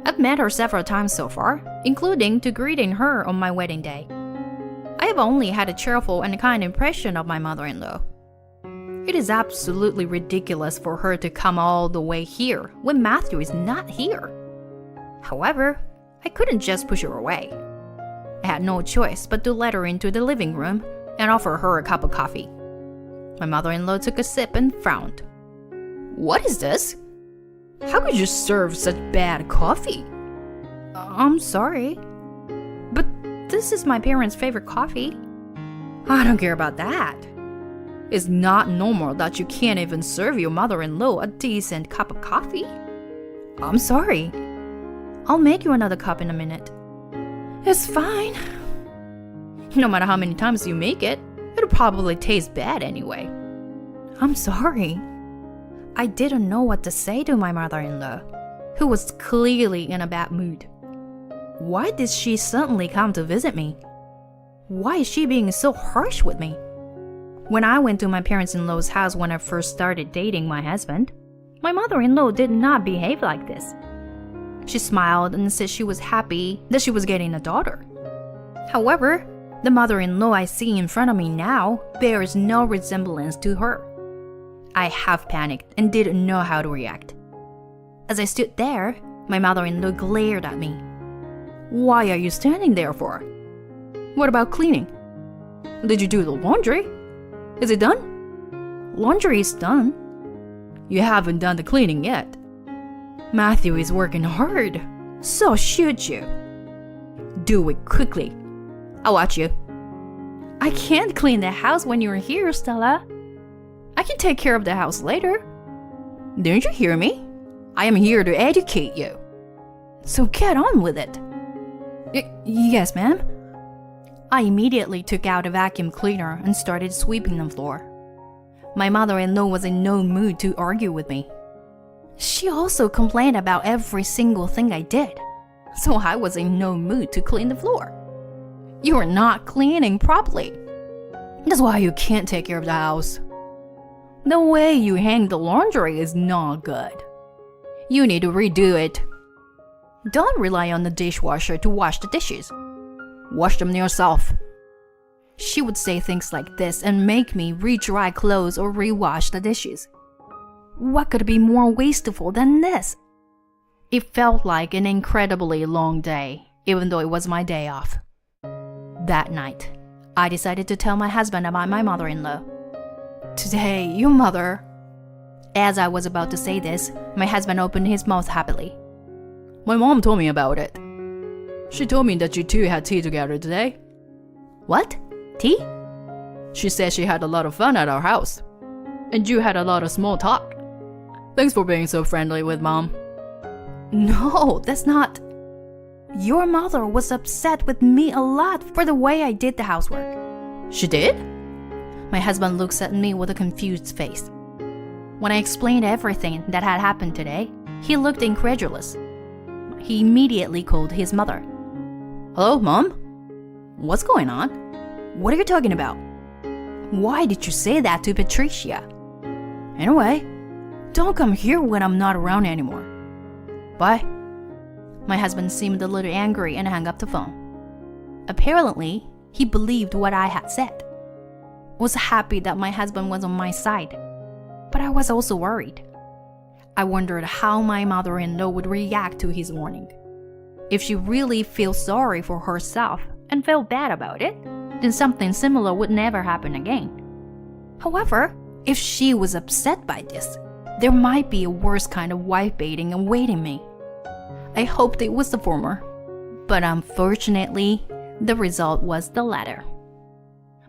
I've met her several times so far, including to greeting her on my wedding day. I have only had a cheerful and kind impression of my mother-in-law. It is absolutely ridiculous for her to come all the way here when Matthew is not here. However, I couldn't just push her away. I had no choice but to let her into the living room and offer her a cup of coffee. My mother-in-law took a sip and frowned. What is this? How could you serve such bad coffee? I'm sorry, but this is my parents' favorite coffee. I don't care about that. It's not normal that you can't even serve your mother-in-law a decent cup of coffee. I'm sorry. I'll make you another cup in a minute. It's fine. No matter how many times you make it, it'll probably taste bad anyway. I'm sorry. I didn't know what to say to my mother-in-law, who was clearly in a bad mood. Why did she suddenly come to visit me? Why is she being so harsh with me? When I went to my parents-in-law's house when I first started dating my husband, my mother-in-law did not behave like this. She smiled and said she was happy that she was getting a daughter. However, the mother-in-law I see in front of me now bears no resemblance to her. I half panicked and didn't know how to react. As I stood there, my mother-in-law glared at me. Why are you standing there for? What about cleaning? Did you do the laundry? Is it done? Laundry is done. You haven't done the cleaning yet. Matthew is working hard, so should you. Do it quickly. I'll watch you. I can't clean the house when you're here, Stella. I can take care of the house later. Didn't you hear me? I am here to educate you. So get on with it. Yes, ma'am. I immediately took out a vacuum cleaner and started sweeping the floor. My mother-in-law was in no mood to argue with me. She also complained about every single thing I did, so I was in no mood to clean the floor. You are not cleaning properly. That's why you can't take care of the house. The way you hang the laundry is not good. You need to redo it. Don't rely on the dishwasher to wash the dishes. Wash them yourself. She would say things like this and make me re-dry clothes or re-wash the dishes. What could be more wasteful than this? It felt like an incredibly long day, even though it was my day off. That night, I decided to tell my husband about my mother-in-law. Today, your mother... As I was about to say this, my husband opened his mouth happily. My mom told me about it. She told me that you two had tea together today. What? Tea? She said she had a lot of fun at our house. And you had a lot of small talk. Thanks for being so friendly with Mom. No, that's not... Your mother was upset with me a lot for the way I did the housework. She did? My husband looks at me with a confused face. When I explained everything that had happened today, he looked incredulous. He immediately called his mother. Hello, Mom? What's going on? What are you talking about? Why did you say that to Patricia? Anyway, don't come here when I'm not around anymore. Bye. My husband seemed a little angry and hung up the phone. Apparently, he believed what I had said. I was happy that my husband was on my side, but I was also worried. I wondered how my mother-in-law would react to his warning. If she really feels sorry for herself and felt bad about it, then something similar would never happen again. However, if she was upset by this, there might be a worse kind of wife-baiting awaiting me. I hoped it was the former, but unfortunately, the result was the latter.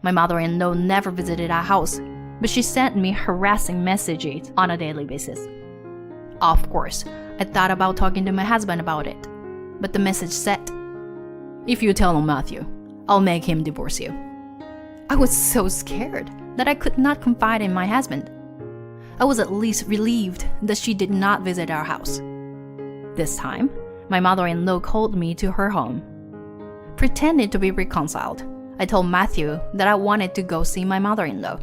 My mother-in-law never visited our house, but she sent me harassing messages on a daily basis. Of course, I thought about talking to my husband about it, but the message said, "If you tell on Matthew, I'll make him divorce you." I was so scared that I could not confide in my husband. I was at least relieved that she did not visit our house. This time, my mother-in-law called me to her home. Pretending to be reconciled, I told Matthew that I wanted to go see my mother-in-law.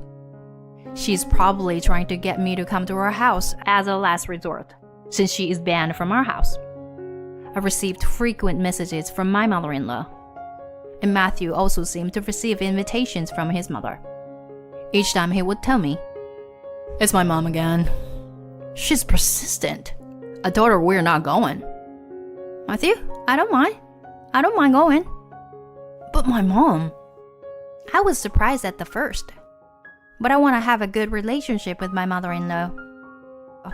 She's probably trying to get me to come to her house as a last resort, since she is banned from our house. I received frequent messages from my mother-in-law, and Matthew also seemed to receive invitations from his mother. Each time he would tell me, "It's my mom again. She's persistent. I told her we're not going." "Matthew, I don't mind. I don't mind going." "But my mom." I was surprised at the first, but I want to have a good relationship with my mother-in-law.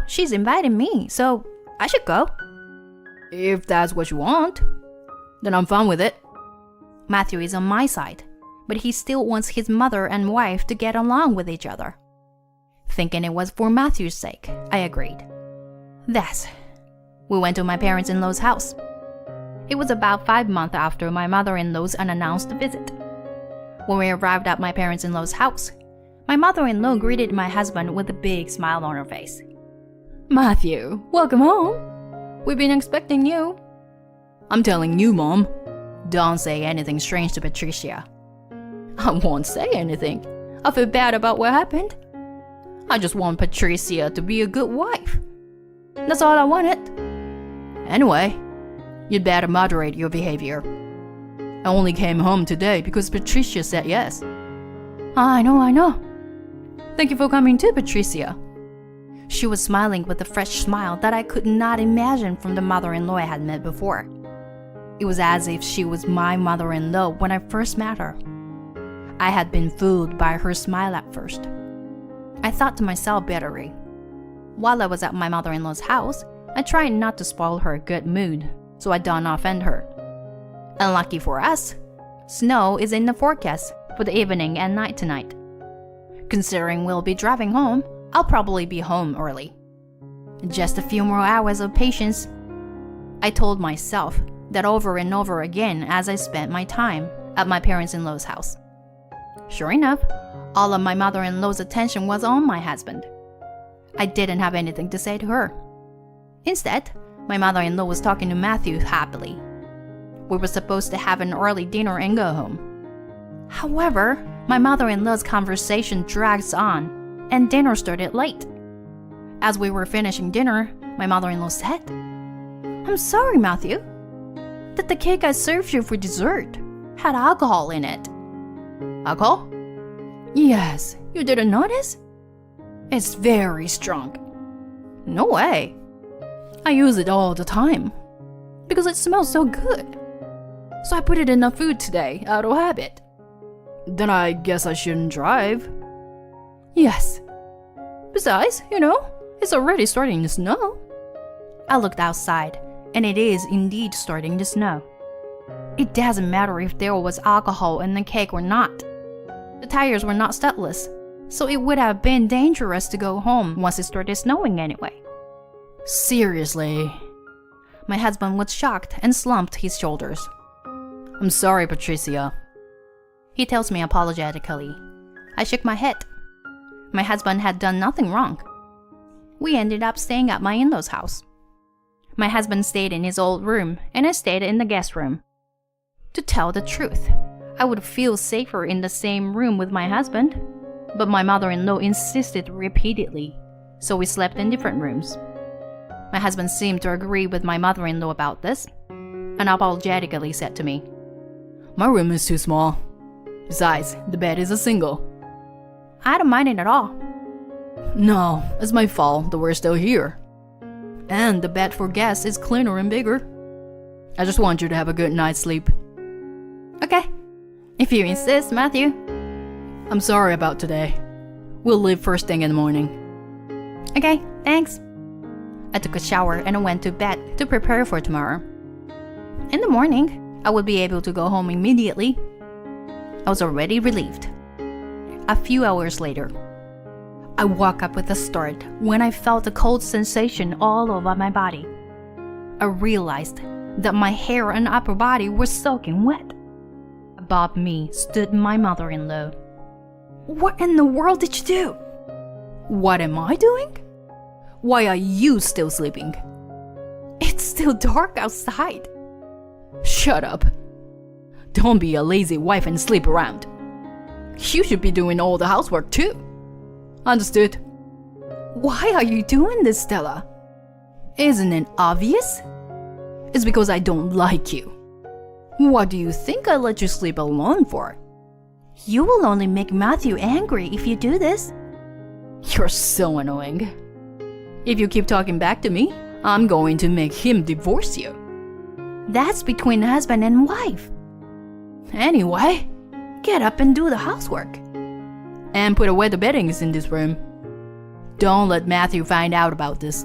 She's inviting me, so I should go. "If that's what you want, then I'm fine with it." Matthew is on my side, but he still wants his mother and wife to get along with each other. Thinking it was for Matthew's sake, I agreed. Thus, we went to my parents-in-law's house. It was about 5 months after my mother-in-law's unannounced visit. When we arrived at my parents-in-law's house, my mother-in-law greeted my husband with a big smile on her face. "Matthew, welcome home. We've been expecting you." "I'm telling you, Mom, don't say anything strange to Patricia." "I won't say anything. I feel bad about what happened. I just want Patricia to be a good wife. That's all I wanted. Anyway, you'd better moderate your behavior. I only came home today because Patricia said yes." I know. Thank you for coming too, Patricia." She was smiling with a fresh smile that I could not imagine from the mother-in-law I had met before. It was as if she was my mother-in-law when I first met her. I had been fooled by her smile at first. I thought to myself bitterly. While I was at my mother-in-law's house, I tried not to spoil her good mood, so I don't offend her. Unlucky for us, snow is in the forecast for the evening and night tonight. Considering we'll be driving home, I'll probably be home early. Just a few more hours of patience. I told myself that over and over again as I spent my time at my parents-in-law's house. Sure enough, all of my mother-in-law's attention was on my husband. I didn't have anything to say to her. Instead, my mother-in-law was talking to Matthew happily. We were supposed to have an early dinner and go home. However, my mother-in-law's conversation drags on, and dinner started late. As we were finishing dinner, my mother-in-law said, "I'm sorry, Matthew, that the cake I served you for dessert had alcohol in it." "Alcohol?" "Yes, you didn't notice? It's very strong." "No way. I use it all the time because it smells so good. So I put it in the food today out of habit." "Then I guess I shouldn't drive." "Yes. Besides, it's already starting to snow." I looked outside, and it is indeed starting to snow. It doesn't matter if there was alcohol in the cake or not. The tires were not studdless, so it would have been dangerous to go home once it started snowing anyway. "Seriously?" My husband was shocked and slumped his shoulders. "I'm sorry, Patricia." He tells me apologetically. I shook my head. My husband had done nothing wrong. We ended up staying at my in-laws' house. My husband stayed in his old room, and I stayed in the guest room. To tell the truth, I would feel safer in the same room with my husband, but my mother-in-law insisted repeatedly, so we slept in different rooms. My husband seemed to agree with my mother-in-law about this, and apologetically said to me, "My room is too small. Besides, the bed is a single." I don't mind it at all. "No, it's my fault that we're still here. And the bed for guests is cleaner and bigger. I just want you to have a good night's sleep." "Okay, if you insist, Matthew." "I'm sorry about today. We'll leave first thing in the morning." "Okay, thanks." I took a shower and I went to bed to prepare for tomorrow. In the morning, I would be able to go home immediately. I was already relieved. A few hours later, I woke up with a start when I felt a cold sensation all over my body. I realized that my hair and upper body were soaking wet. Above me stood my mother-in-law. "What in the world did you do?" "What am I doing? Why are you still sleeping?" "It's still dark outside. Shut up. Don't be a lazy wife and sleep around. You should be doing all the housework too. Understood? Why are you doing this, Stella? Isn't it obvious? It's because I don't like you. What do you think I let you sleep alone for? You will only make Matthew angry if you do this. You're so annoying. If you keep talking back to me, I'm going to make him divorce you. That's between husband and wife. Anyway, Get up and do the housework. and put away the beddings in this room. Don't let Matthew find out about this.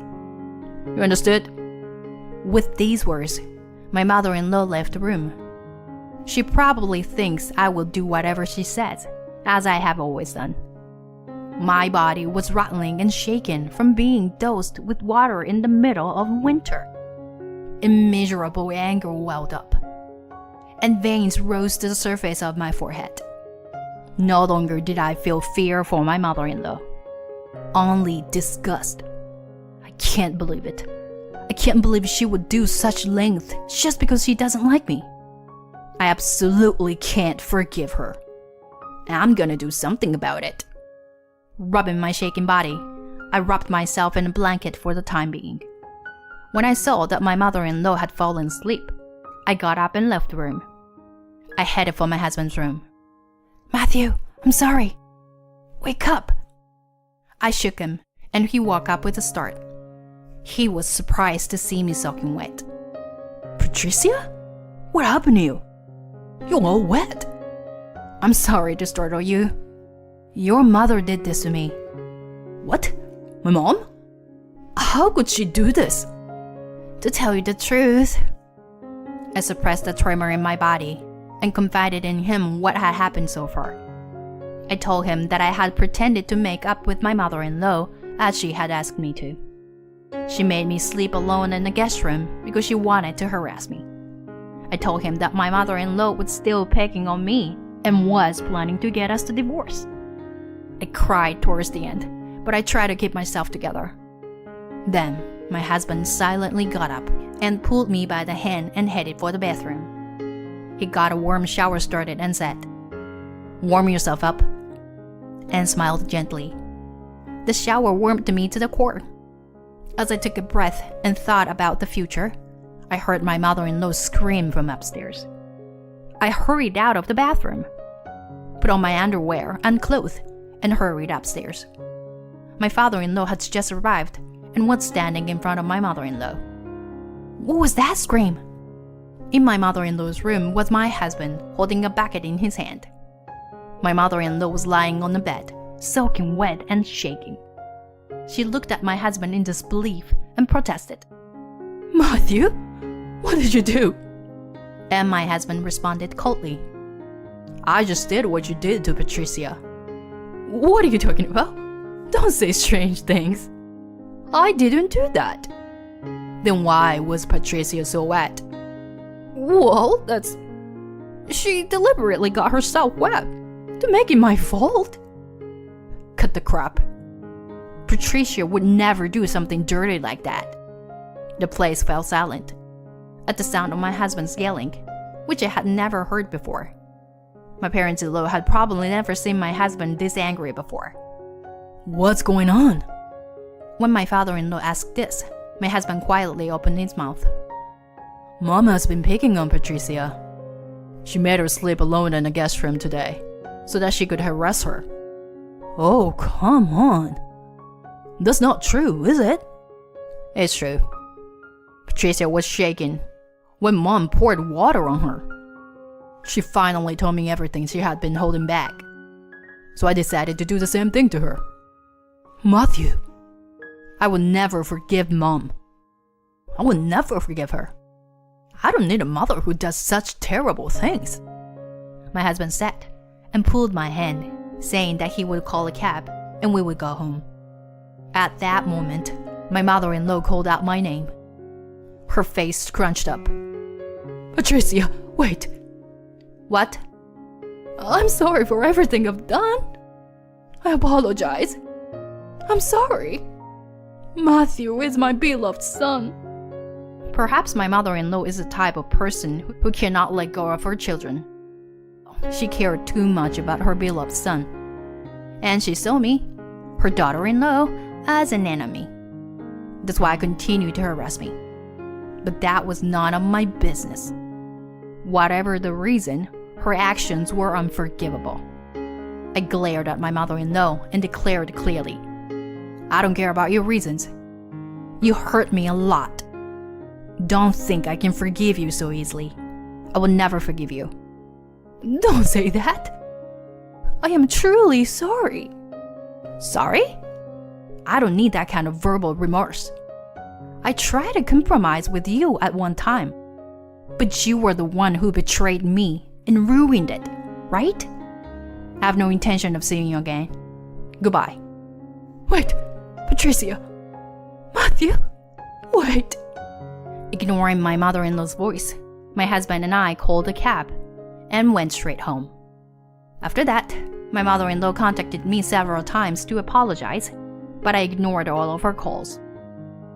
You understood? With these words, my mother-in-law left the room. She probably thinks I will do whatever she says, as I have always done. My body was rattling and shaken from being dosed with water in the middle of winter. Immeasurable anger welled up, and veins rose to the surface of my forehead. No longer did I feel fear for my mother-in-law, only disgust. I can't believe it. I can't believe she would do such length just because she doesn't like me. I absolutely can't forgive her. I'm gonna do something about it. Rubbing my shaking body, I wrapped myself in a blanket for the time being. When I saw that my mother-in-law had fallen asleep, I got up and left the room. I headed for my husband's room. "Matthew, I'm sorry. Wake up." I shook him, and he woke up with a start. He was surprised to see me soaking wet. Patricia? What happened to you? You're all wet. "I'm sorry to startle you. Your mother did this to me." What? My mom? How could she do this? "To tell you the truth," I suppressed the tremor in my body and confided in him what had happened so far. I told him that I had pretended to make up with my mother-in-law as she had asked me to. She made me sleep alone in the guest room because she wanted to harass me. I told him that my mother-in-law was still pecking on me and was planning to get us to divorce. I cried towards the end, but I tried to keep myself together. Then, my husband silently got up and pulled me by the hand and headed for the bathroom. He got a warm shower started and said, "Warm yourself up," and smiled gently. The shower warmed me to the core. As I took a breath and thought about the future, I heard my mother-in-law scream from upstairs. I hurried out of the bathroom, put on my underwear and clothes, and hurried upstairs. My father-in-law had just arrived and was standing in front of my mother-in-law. "What was that scream?" In my mother-in-law's room was my husband holding a bucket in his hand. My mother-in-law was lying on the bed, soaking wet and shaking. She looked at my husband in disbelief and protested. Matthew? What did you do? And my husband responded coldly. I just did what you did to Patricia. What are you talking about? Don't say strange things. I didn't do that. Then why was Patricia so wet? Well, she deliberately got herself wet to make it my fault. Cut the crap. Patricia would never do something dirty like that. The place fell silent at the sound of my husband's yelling, which I had never heard before. My parents-in-law had probably never seen my husband this angry before. What's going on? When my father-in-law asked this, my husband quietly opened his mouth. Mom has been picking on Patricia. She made her sleep alone in a guest room today, so that she could harass her. Oh, come on. That's not true, is it? It's true. Patricia was shaking when Mom poured water on her. She finally told me everything she had been holding back. So I decided to do the same thing to her. Matthew, I will never forgive Mom. I will never forgive her. I don't need a mother who does such terrible things. My husband said, and pulled my hand, saying that he would call a cab and we would go home. At that moment, my mother-in-law called out my name. Her face scrunched up. Patricia, wait. What? I'm sorry for everything I've done. I apologize. I'm sorry. Matthew is my beloved son. Perhaps my mother-in-law is the type of person who cannot let go of her children. She cared too much about her beloved son. And she saw me, her daughter-in-law, as an enemy. That's why I continued to harass me. But that was none of my business. Whatever the reason, her actions were unforgivable. I glared at my mother-in-law and declared clearly, I don't care about your reasons. You hurt me a lot. Don't think I can forgive you so easily. I will never forgive you. Don't say that. I am truly sorry. Sorry? I don't need that kind of verbal remorse. I tried to compromise with you at one time, but you were the one who betrayed me and ruined it, right? I have no intention of seeing you again. Goodbye. Wait, Patricia. Matthew? Wait. Ignoring my mother-in-law's voice, my husband and I called a cab and went straight home. After that, my mother-in-law contacted me several times to apologize, but I ignored all of her calls.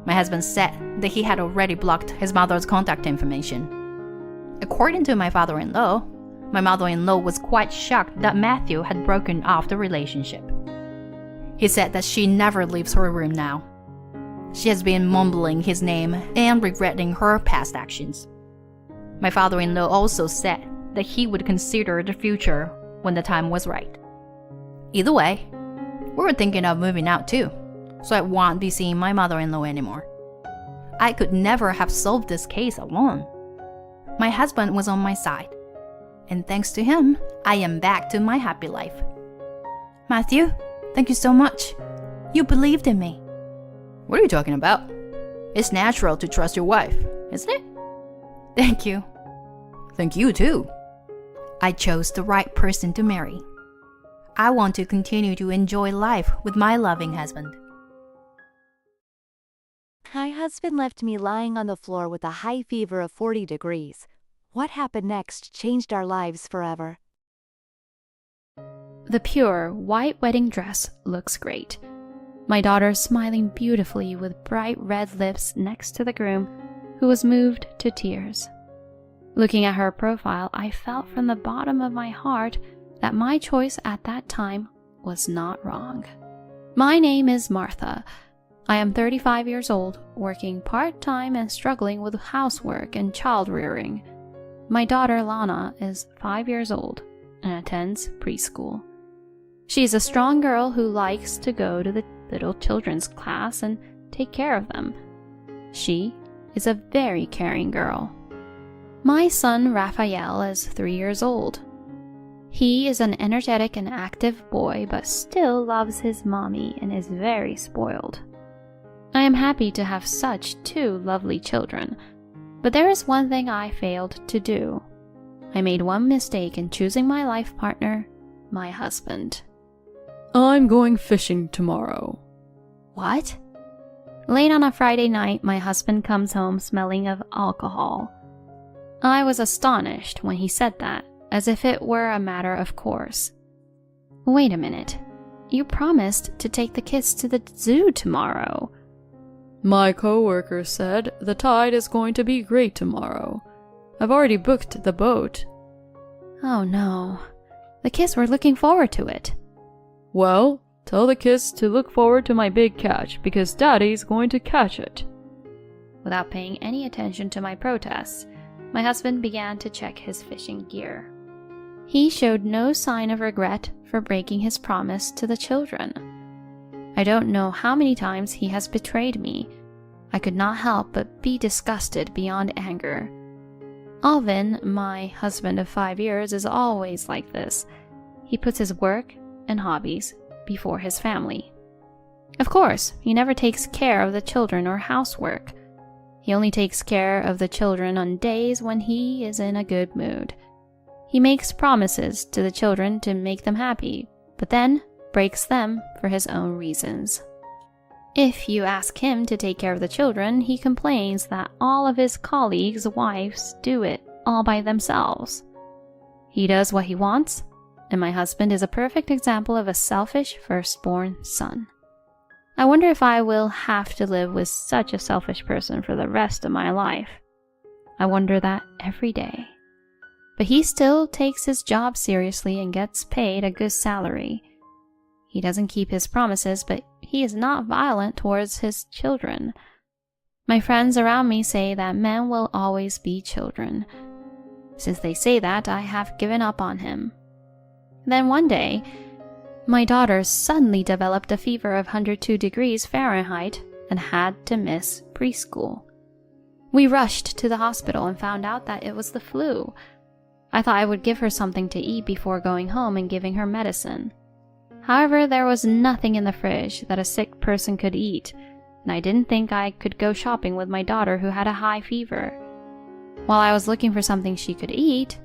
My husband said that he had already blocked his mother's contact information. According to my father-in-law, my mother-in-law was quite shocked that Matthew had broken off the relationship. He said that she never leaves her room now. She has been mumbling his name and regretting her past actions. My father-in-law also said that he would consider the future when the time was right. Either way, we were thinking of moving out too, so I won't be seeing my mother-in-law anymore. I could never have solved this case alone. My husband was on my side, and thanks to him, I am back to my happy life. Matthew, thank you so much. You believed in me. What are you talking about? It's natural to trust your wife, isn't it? Thank you. Thank you too. I chose the right person to marry. I want to continue to enjoy life with my loving husband. My husband left me lying on the floor with a high fever of 40 degrees. What happened next changed our lives forever. The pure white wedding dress looks great. My daughter smiling beautifully with bright red lips next to the groom, who was moved to tears. Looking at her profile, I felt from the bottom of my heart that my choice at that time was not wrong. My name is Martha. I am 35 years old, working part-time and struggling with housework and child rearing. My daughter Lana is 5 years old and attends preschool. She is a strong girl who likes to go to the little children's class and take care of them. She is a very caring girl. My son Raphael is 3 years old. He is an energetic and active boy, but still loves his mommy and is very spoiled. I am happy to have such two lovely children, but there is one thing I failed to do. I made one mistake in choosing my life partner, my husband. I'm going fishing tomorrow. What? Late on a Friday night, my husband comes home smelling of alcohol. I was astonished when he said that, as if it were a matter of course. Wait a minute. You promised to take the kids to the zoo tomorrow. My coworker said the tide is going to be great tomorrow. I've already booked the boat. Oh no. The kids were looking forward to it. Well, tell the kids to look forward to my big catch because Daddy's going to catch it. Without paying any attention to my protests, my husband began to check his fishing gear. He showed no sign of regret for breaking his promise to the children. I don't know how many times he has betrayed me. I could not help but be disgusted beyond anger. Alvin, my husband of 5 years, is always like this. He puts his work and hobbies before his family. Of course, he never takes care of the children or housework. He only takes care of the children on days when he is in a good mood. He makes promises to the children to make them happy, but then breaks them for his own reasons. If you ask him to take care of the children, he complains that all of his colleagues' wives do it all by themselves. He does what he wants, and my husband is a perfect example of a selfish firstborn son. I wonder if I will have to live with such a selfish person for the rest of my life. I wonder that every day. But he still takes his job seriously and gets paid a good salary. He doesn't keep his promises, but he is not violent towards his children. My friends around me say that men will always be children. Since they say that, I have given up on him. Then one day, my daughter suddenly developed a fever of 102 degrees Fahrenheit and had to miss preschool. We rushed to the hospital and found out that it was the flu. I thought I would give her something to eat before going home and giving her medicine. However, there was nothing in the fridge that a sick person could eat, and I didn't think I could go shopping with my daughter who had a high fever. While I was looking for something she could eat,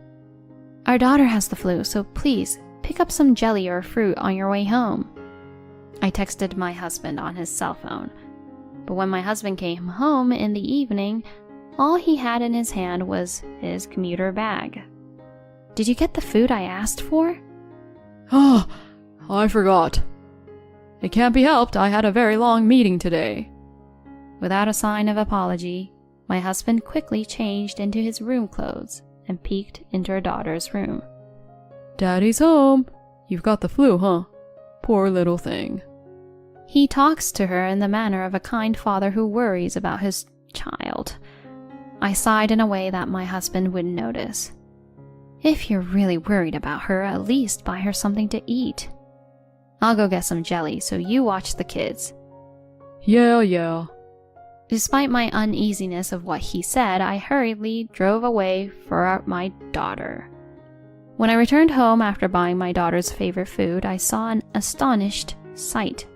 "Our daughter has the flu, so please pick up some jelly or fruit on your way home." I texted my husband on his cell phone, but when my husband came home in the evening, all he had in his hand was his commuter bag. "Did you get the food I asked for?" Oh, I forgot. It can't be helped, I had a very long meeting today. Without a sign of apology, my husband quickly changed into his room clothes and peeked into our daughter's room. Daddy's home. You've got the flu, huh? Poor little thing. He talks to her in the manner of a kind father who worries about his child. I sighed in a way that my husband wouldn't notice. "If you're really worried about her, at least buy her something to eat. I'll go get some jelly, so you watch the kids." Yeah. Despite my uneasiness of what he said, I hurriedly drove away for my daughter. When I returned home after buying my daughter's favorite food, I saw an astonished sight.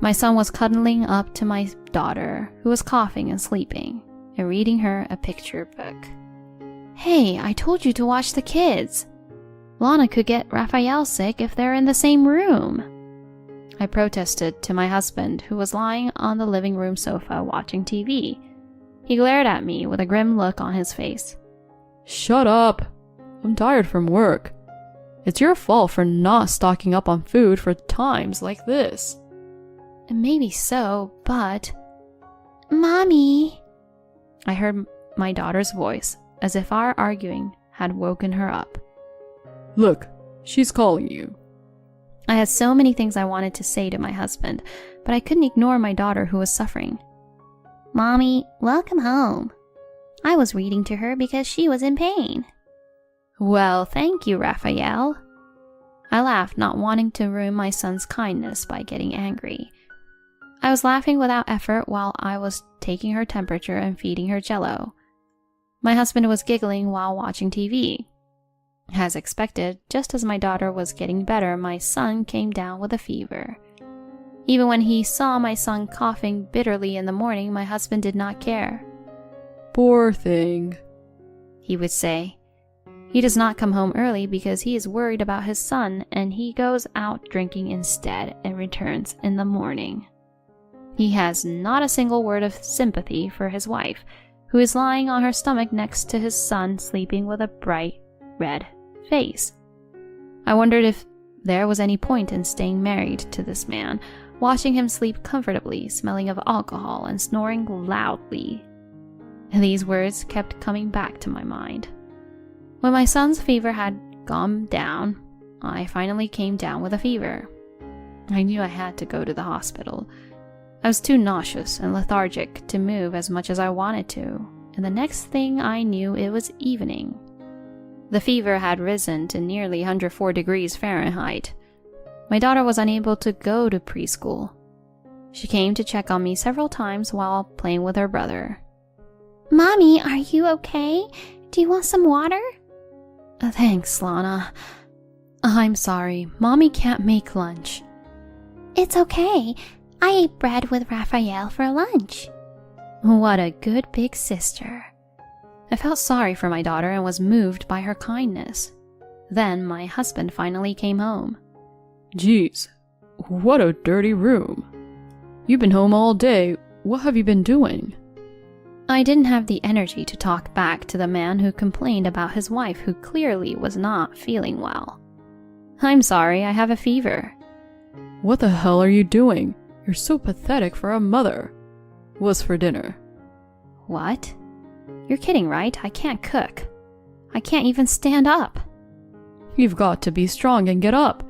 My son was cuddling up to my daughter, who was coughing and sleeping, and reading her a picture book. "Hey, I told you to watch the kids. Lana could get Raphael sick if they're in the same room." I protested to my husband, who was lying on the living room sofa watching TV. He glared at me with a grim look on his face. Shut up. I'm tired from work. It's your fault for not stocking up on food for times like this. Maybe so, but... "Mommy!" I heard my daughter's voice, as if our arguing had woken her up. Look, she's calling you. I had so many things I wanted to say to my husband, but I couldn't ignore my daughter who was suffering. "Mommy, welcome home. I was reading to her because she was in pain." "Well, thank you, Raphael." I laughed, not wanting to ruin my son's kindness by getting angry. I was laughing without effort while I was taking her temperature and feeding her jello. My husband was giggling while watching TV. As expected, just as my daughter was getting better, my son came down with a fever. Even when he saw my son coughing bitterly in the morning, my husband did not care. "Poor thing," he would say. He does not come home early because he is worried about his son, and he goes out drinking instead and returns in the morning. He has not a single word of sympathy for his wife, who is lying on her stomach next to his son, sleeping with a bright red face. I wondered if there was any point in staying married to this man, watching him sleep comfortably, smelling of alcohol and snoring loudly. These words kept coming back to my mind. When my son's fever had gone down, I finally came down with a fever. I knew I had to go to the hospital. I was too nauseous and lethargic to move as much as I wanted to, and the next thing I knew, it was evening. The fever had risen to nearly 104 degrees Fahrenheit. My daughter was unable to go to preschool. She came to check on me several times while playing with her brother. "Mommy, are you okay? Do you want some water?" "Thanks, Lana. I'm sorry, Mommy can't make lunch." "It's okay. I ate bread with Raphael for lunch." What a good big sister. I felt sorry for my daughter and was moved by her kindness. Then my husband finally came home. Geez, what a dirty room. You've been home all day. What have you been doing? I didn't have the energy to talk back to the man who complained about his wife, who clearly was not feeling well. "I'm sorry, I have a fever." What the hell are you doing? You're so pathetic for a mother. What's for dinner? What? You're kidding, right? I can't cook. I can't even stand up. You've got to be strong and get up.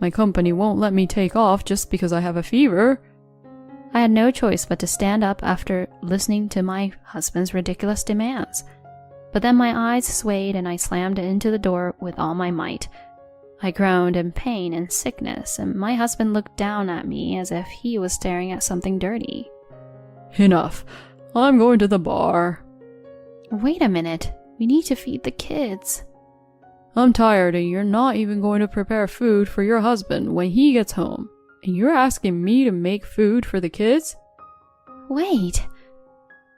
My company won't let me take off just because I have a fever. I had no choice but to stand up after listening to my husband's ridiculous demands. But then my eyes swayed and I slammed into the door with all my might. I groaned in pain and sickness, and my husband looked down at me as if he was staring at something dirty. Enough. I'm going to the bar. Wait a minute. We need to feed the kids. I'm tired and you're not even going to prepare food for your husband when he gets home. And you're asking me to make food for the kids? Wait.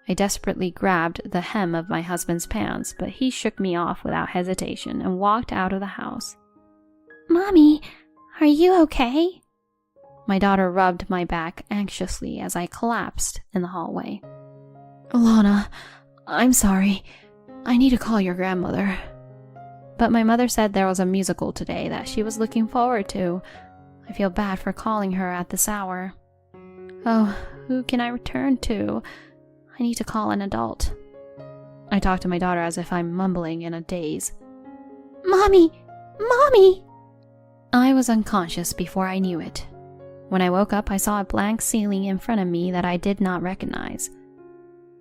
I desperately grabbed the hem of my husband's pants, but he shook me off without hesitation and walked out of the house. Mommy, are you okay? My daughter rubbed my back anxiously as I collapsed in the hallway. Alana, I'm sorry. I need to call your grandmother. But my mother said there was a musical today that she was looking forward to. I feel bad for calling her at this hour. Oh, who can I return to? I need to call an adult. I talk to my daughter as if I'm mumbling in a daze. Mommy! Mommy! I was unconscious before I knew it. When I woke up, I saw a blank ceiling in front of me that I did not recognize.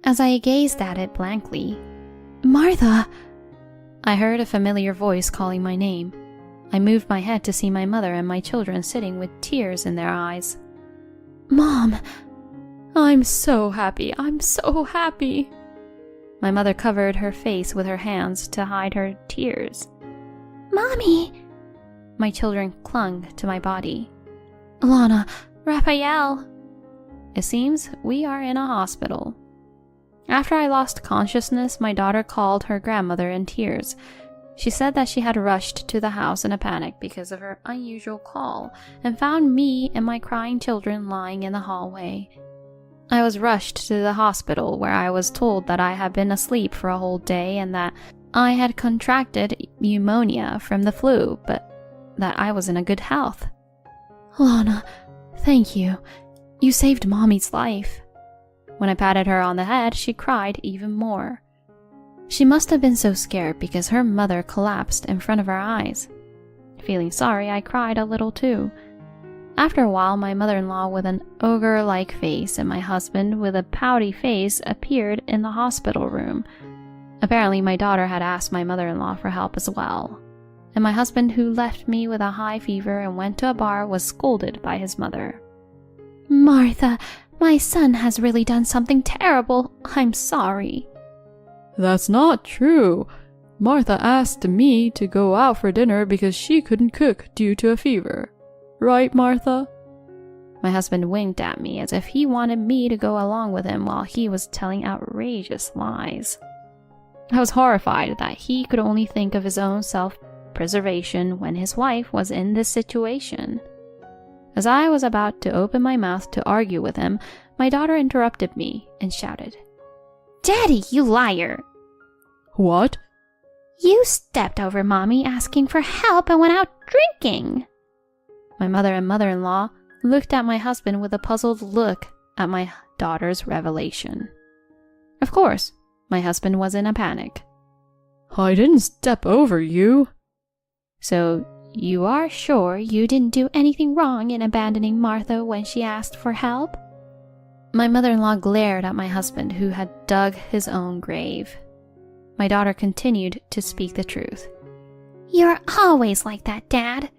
As I gazed at it blankly, Martha! I heard a familiar voice calling my name. I moved my head to see my mother and my children sitting with tears in their eyes. Mom! I'm so happy. I'm so happy. My mother covered her face with her hands to hide her tears. Mommy! My children clung to my body. Alana, Raphael! It seems we are in a hospital. After I lost consciousness, my daughter called her grandmother in tears. She said that she had rushed to the house in a panic because of her unusual call and found me and my crying children lying in the hallway. I was rushed to the hospital where I was told that I had been asleep for a whole day and that I had contracted pneumonia from the flu, but that I was in a good health. Alana, thank you. You saved Mommy's life. When I patted her on the head, she cried even more. She must have been so scared because her mother collapsed in front of her eyes. Feeling sorry, I cried a little too. After a while, my mother-in-law with an ogre-like face and my husband with a pouty face appeared in the hospital room. Apparently, my daughter had asked my mother-in-law for help as well. And my husband, who left me with a high fever and went to a bar, was scolded by his mother. Martha, my son has really done something terrible. I'm sorry. That's not true. Martha asked me to go out for dinner because she couldn't cook due to a fever. Right, Martha? My husband winked at me as if he wanted me to go along with him while he was telling outrageous lies. I was horrified that he could only think of his own self-preservation when his wife was in this situation. As I was about to open my mouth to argue with him, my daughter interrupted me and shouted, Daddy, you liar! What? You stepped over Mommy asking for help and went out drinking! My mother and mother-in-law looked at my husband with a puzzled look at my daughter's revelation. Of course, my husband was in a panic. I didn't step over you. So, you are sure you didn't do anything wrong in abandoning Martha when she asked for help? My mother-in-law glared at my husband, who had dug his own grave. My daughter continued to speak the truth. You're always like that, Dad.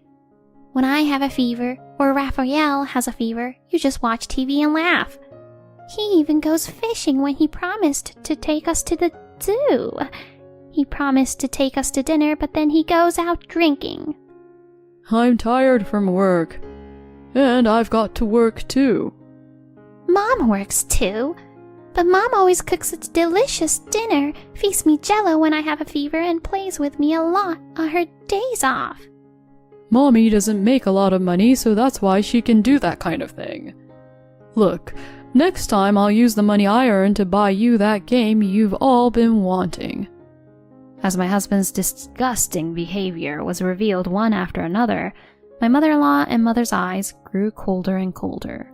When I have a fever, or Raphael has a fever, you just watch TV and laugh. He even goes fishing when he promised to take us to the zoo. He promised to take us to dinner, but then he goes out drinking. I'm tired from work. And I've got to work too. Mom works too. But Mom always cooks a delicious dinner, feeds me Jell-O when I have a fever, and plays with me a lot on her days off. Mommy doesn't make a lot of money, so that's why she can do that kind of thing. Look, next time I'll use the money I earn to buy you that game you've all been wanting. As my husband's disgusting behavior was revealed one after another, my mother-in-law and mother's eyes grew colder and colder.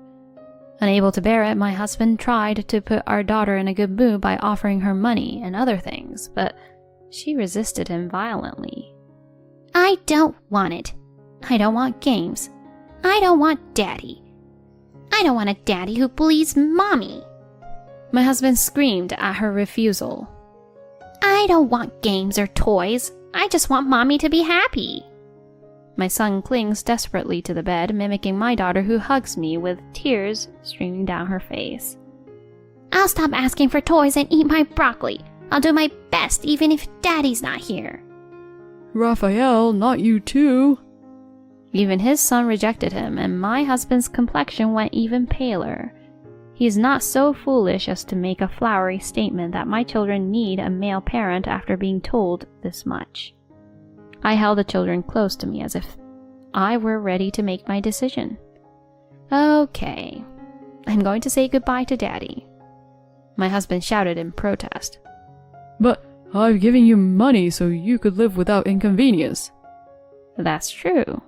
Unable to bear it, my husband tried to put our daughter in a good mood by offering her money and other things, but she resisted him violently. I don't want it. I don't want games. I don't want daddy. I don't want a daddy who bullies mommy. My husband screamed at her refusal. I don't want games or toys. I just want mommy to be happy. My son clings desperately to the bed, mimicking my daughter, who hugs me with tears streaming down her face. I'll stop asking for toys and eat my broccoli. I'll do my best even if daddy's not here. Raphael, not you too. Even his son rejected him, and my husband's complexion went even paler. He is not so foolish as to make a flowery statement that my children need a male parent after being told this much. I held the children close to me as if I were ready to make my decision. Okay, I'm going to say goodbye to Daddy. My husband shouted in protest. But I've given you money so you could live without inconvenience. That's true.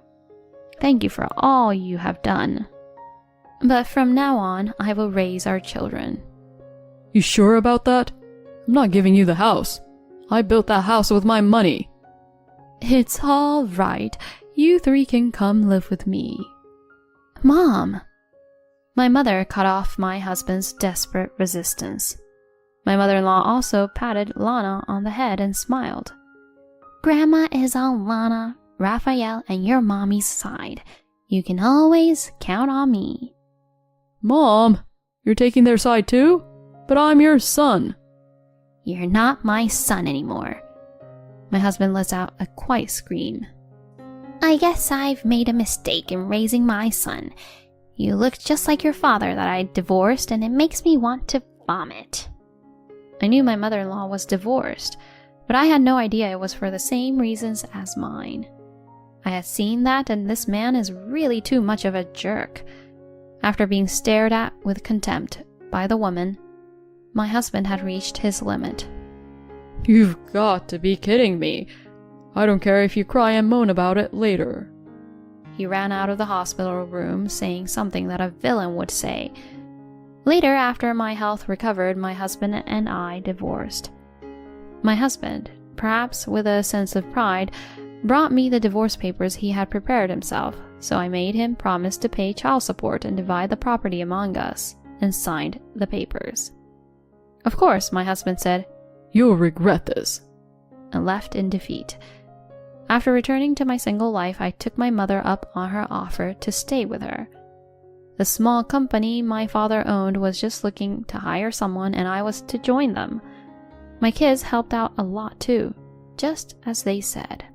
Thank you for all you have done. But from now on, I will raise our children. You sure about that? I'm not giving you the house. I built that house with my money. It's all right. You three can come live with me. Mom! My mother cut off my husband's desperate resistance. My mother-in-law also patted Lana on the head and smiled. Grandma is on Lana, Raphael, and your mommy's side. You can always count on me. Mom, you're taking their side too? But I'm your son. You're not my son anymore. My husband lets out a quiet scream. I guess I've made a mistake in raising my son. You look just like your father that I divorced, and it makes me want to vomit. I knew my mother-in-law was divorced, but I had no idea it was for the same reasons as mine. I had seen that, and this man is really too much of a jerk. After being stared at with contempt by the woman, my husband had reached his limit. You've got to be kidding me. I don't care if you cry and moan about it later. He ran out of the hospital room saying something that a villain would say. Later, after my health recovered, my husband and I divorced. My husband, perhaps with a sense of pride, brought me the divorce papers he had prepared himself, so I made him promise to pay child support and divide the property among us, and signed the papers. Of course, my husband said, You'll regret this, and left in defeat. After returning to my single life, I took my mother up on her offer to stay with her. The small company my father owned was just looking to hire someone, and I was to join them. My kids helped out a lot too, just as they said.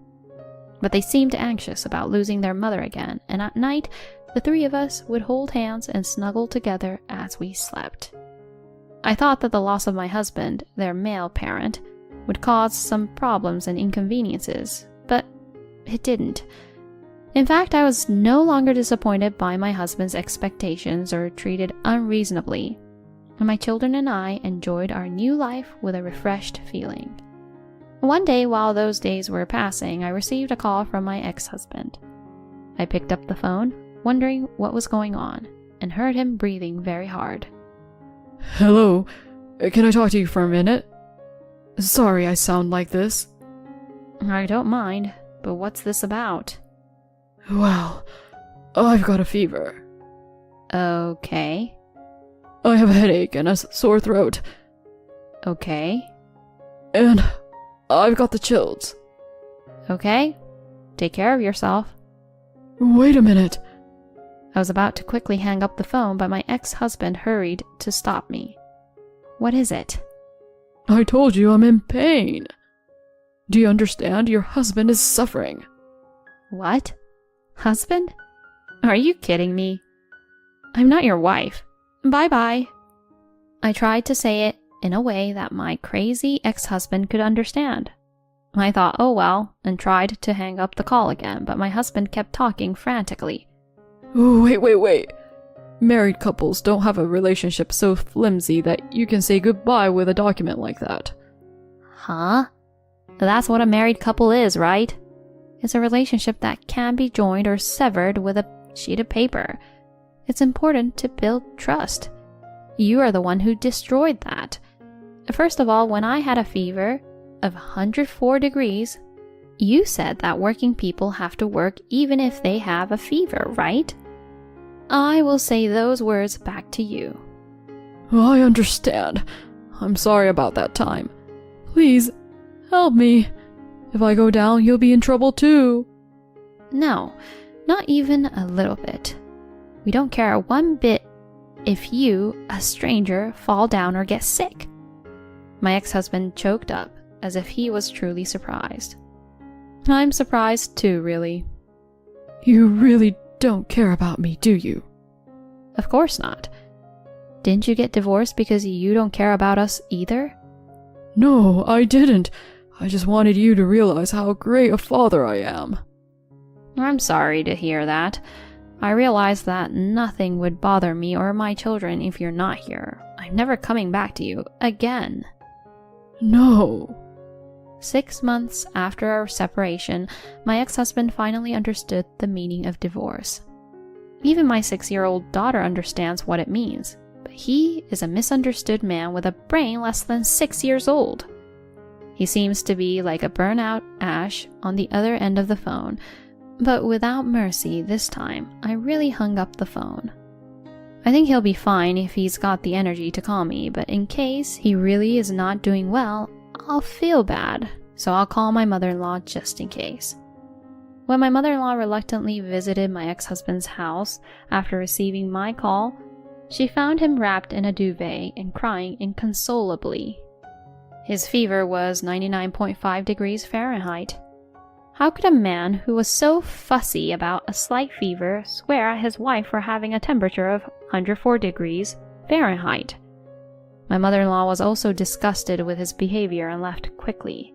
But they seemed anxious about losing their mother again, and at night, the three of us would hold hands and snuggle together as we slept. I thought that the loss of my husband, their male parent, would cause some problems and inconveniences, but it didn't. In fact, I was no longer disappointed by my husband's expectations or treated unreasonably, and my children and I enjoyed our new life with a refreshed feeling. One day, while those days were passing, I received a call from my ex-husband. I picked up the phone, wondering what was going on, and heard him breathing very hard. Hello, can I talk to you for a minute? Sorry I sound like this. I don't mind, but what's this about? Well, I've got a fever. Okay. I have a headache and a sore throat. Okay. And I've got the chills. Okay. Take care of yourself. Wait a minute. I was about to quickly hang up the phone, but my ex-husband hurried to stop me. What is it? I told you I'm in pain. Do you understand? Your husband is suffering. What? Husband? Are you kidding me? I'm not your wife. Bye-bye. I tried to say it in a way that my crazy ex-husband could understand. I thought, oh well, and tried to hang up the call again, but my husband kept talking frantically. Wait. Married couples don't have a relationship so flimsy that you can say goodbye with a document like that. Huh? That's what a married couple is, right? It's a relationship that can be joined or severed with a sheet of paper. It's important to build trust. You are the one who destroyed that. First of all, when I had a fever of 104 degrees, you said that working people have to work even if they have a fever, right? I will say those words back to you. I understand. I'm sorry about that time. Please, help me. If I go down, you'll be in trouble too. No, not even a little bit. We don't care one bit if you, a stranger, fall down or get sick. My ex-husband choked up as if he was truly surprised. I'm surprised too, really. You really don't care about me, do you? Of course not. Didn't you get divorced because you don't care about us either? No, I didn't. I just wanted you to realize how great a father I am. I'm sorry to hear that. I realize that nothing would bother me or my children if you're not here. I'm never coming back to you again. No. 6 months after our separation, my ex-husband finally understood the meaning of divorce. Even my 6-year-old daughter understands what it means, but he is a misunderstood man with a brain less than 6 years old. He seems to be like a burnout Ash on the other end of the phone, but without mercy this time, I really hung up the phone. I think he'll be fine if he's got the energy to call me, but in case he really is not doing well, I'll feel bad, so I'll call my mother-in-law just in case. When my mother-in-law reluctantly visited my ex-husband's house after receiving my call, she found him wrapped in a duvet and crying inconsolably. His fever was 99.5 degrees Fahrenheit. How could a man who was so fussy about a slight fever swear at his wife for having a temperature of 104 degrees Fahrenheit? My mother-in-law was also disgusted with his behavior and left quickly.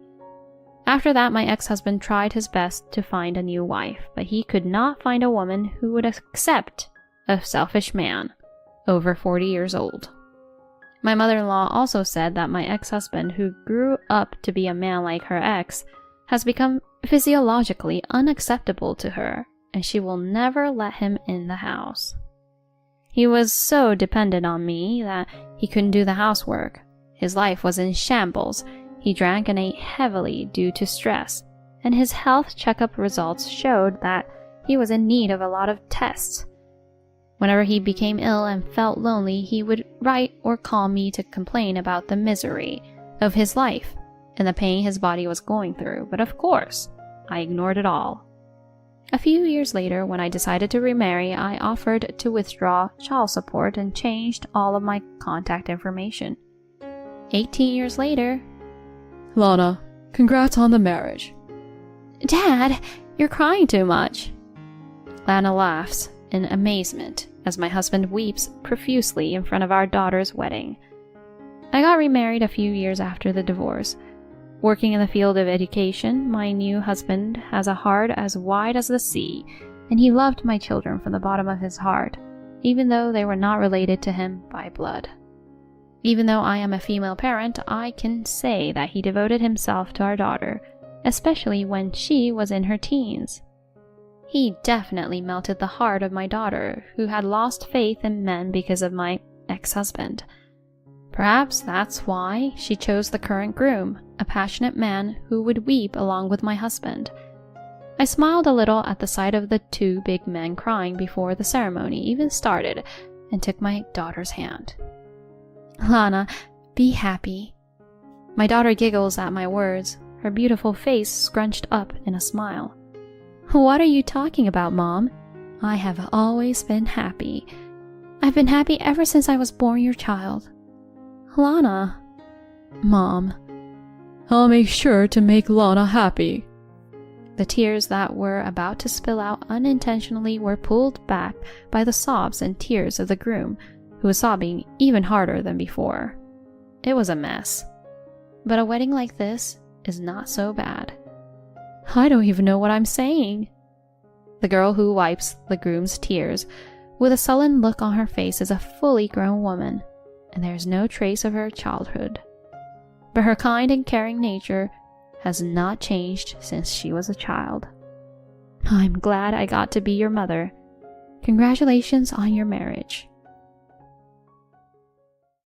After that, my ex-husband tried his best to find a new wife, but he could not find a woman who would accept a selfish man over 40 years old. My mother-in-law also said that my ex-husband, who grew up to be a man like her ex, has become physiologically unacceptable to her, and she will never let him in the house. He was so dependent on me that he couldn't do the housework. His life was in shambles. He drank and ate heavily due to stress, and his health checkup results showed that he was in need of a lot of tests. Whenever he became ill and felt lonely, he would write or call me to complain about the misery of his life and the pain his body was going through, but of course, I ignored it all. A few years later, when I decided to remarry, I offered to withdraw child support and changed all of my contact information. 18 years later... Lana, congrats on the marriage. Dad, you're crying too much. Lana laughs in amazement as my husband weeps profusely in front of our daughter's wedding. I got remarried a few years after the divorce. Working in the field of education, my new husband has a heart as wide as the sea, and he loved my children from the bottom of his heart, even though they were not related to him by blood. Even though I am a female parent, I can say that he devoted himself to our daughter, especially when she was in her teens. He definitely melted the heart of my daughter, who had lost faith in men because of my ex-husband. Perhaps that's why she chose the current groom, a passionate man who would weep along with my husband. I smiled a little at the sight of the two big men crying before the ceremony even started and took my daughter's hand. Lana, be happy. My daughter giggles at my words, her beautiful face scrunched up in a smile. What are you talking about, Mom? I have always been happy. I've been happy ever since I was born your child. Lana. Mom, I'll make sure to make Lana happy. The tears that were about to spill out unintentionally were pulled back by the sobs and tears of the groom, who was sobbing even harder than before. It was a mess. But a wedding like this is not so bad. I don't even know what I'm saying. The girl who wipes the groom's tears with a sullen look on her face is a fully grown woman, and there's no trace of her childhood. But her kind and caring nature has not changed since she was a child. I'm glad I got to be your mother. Congratulations on your marriage.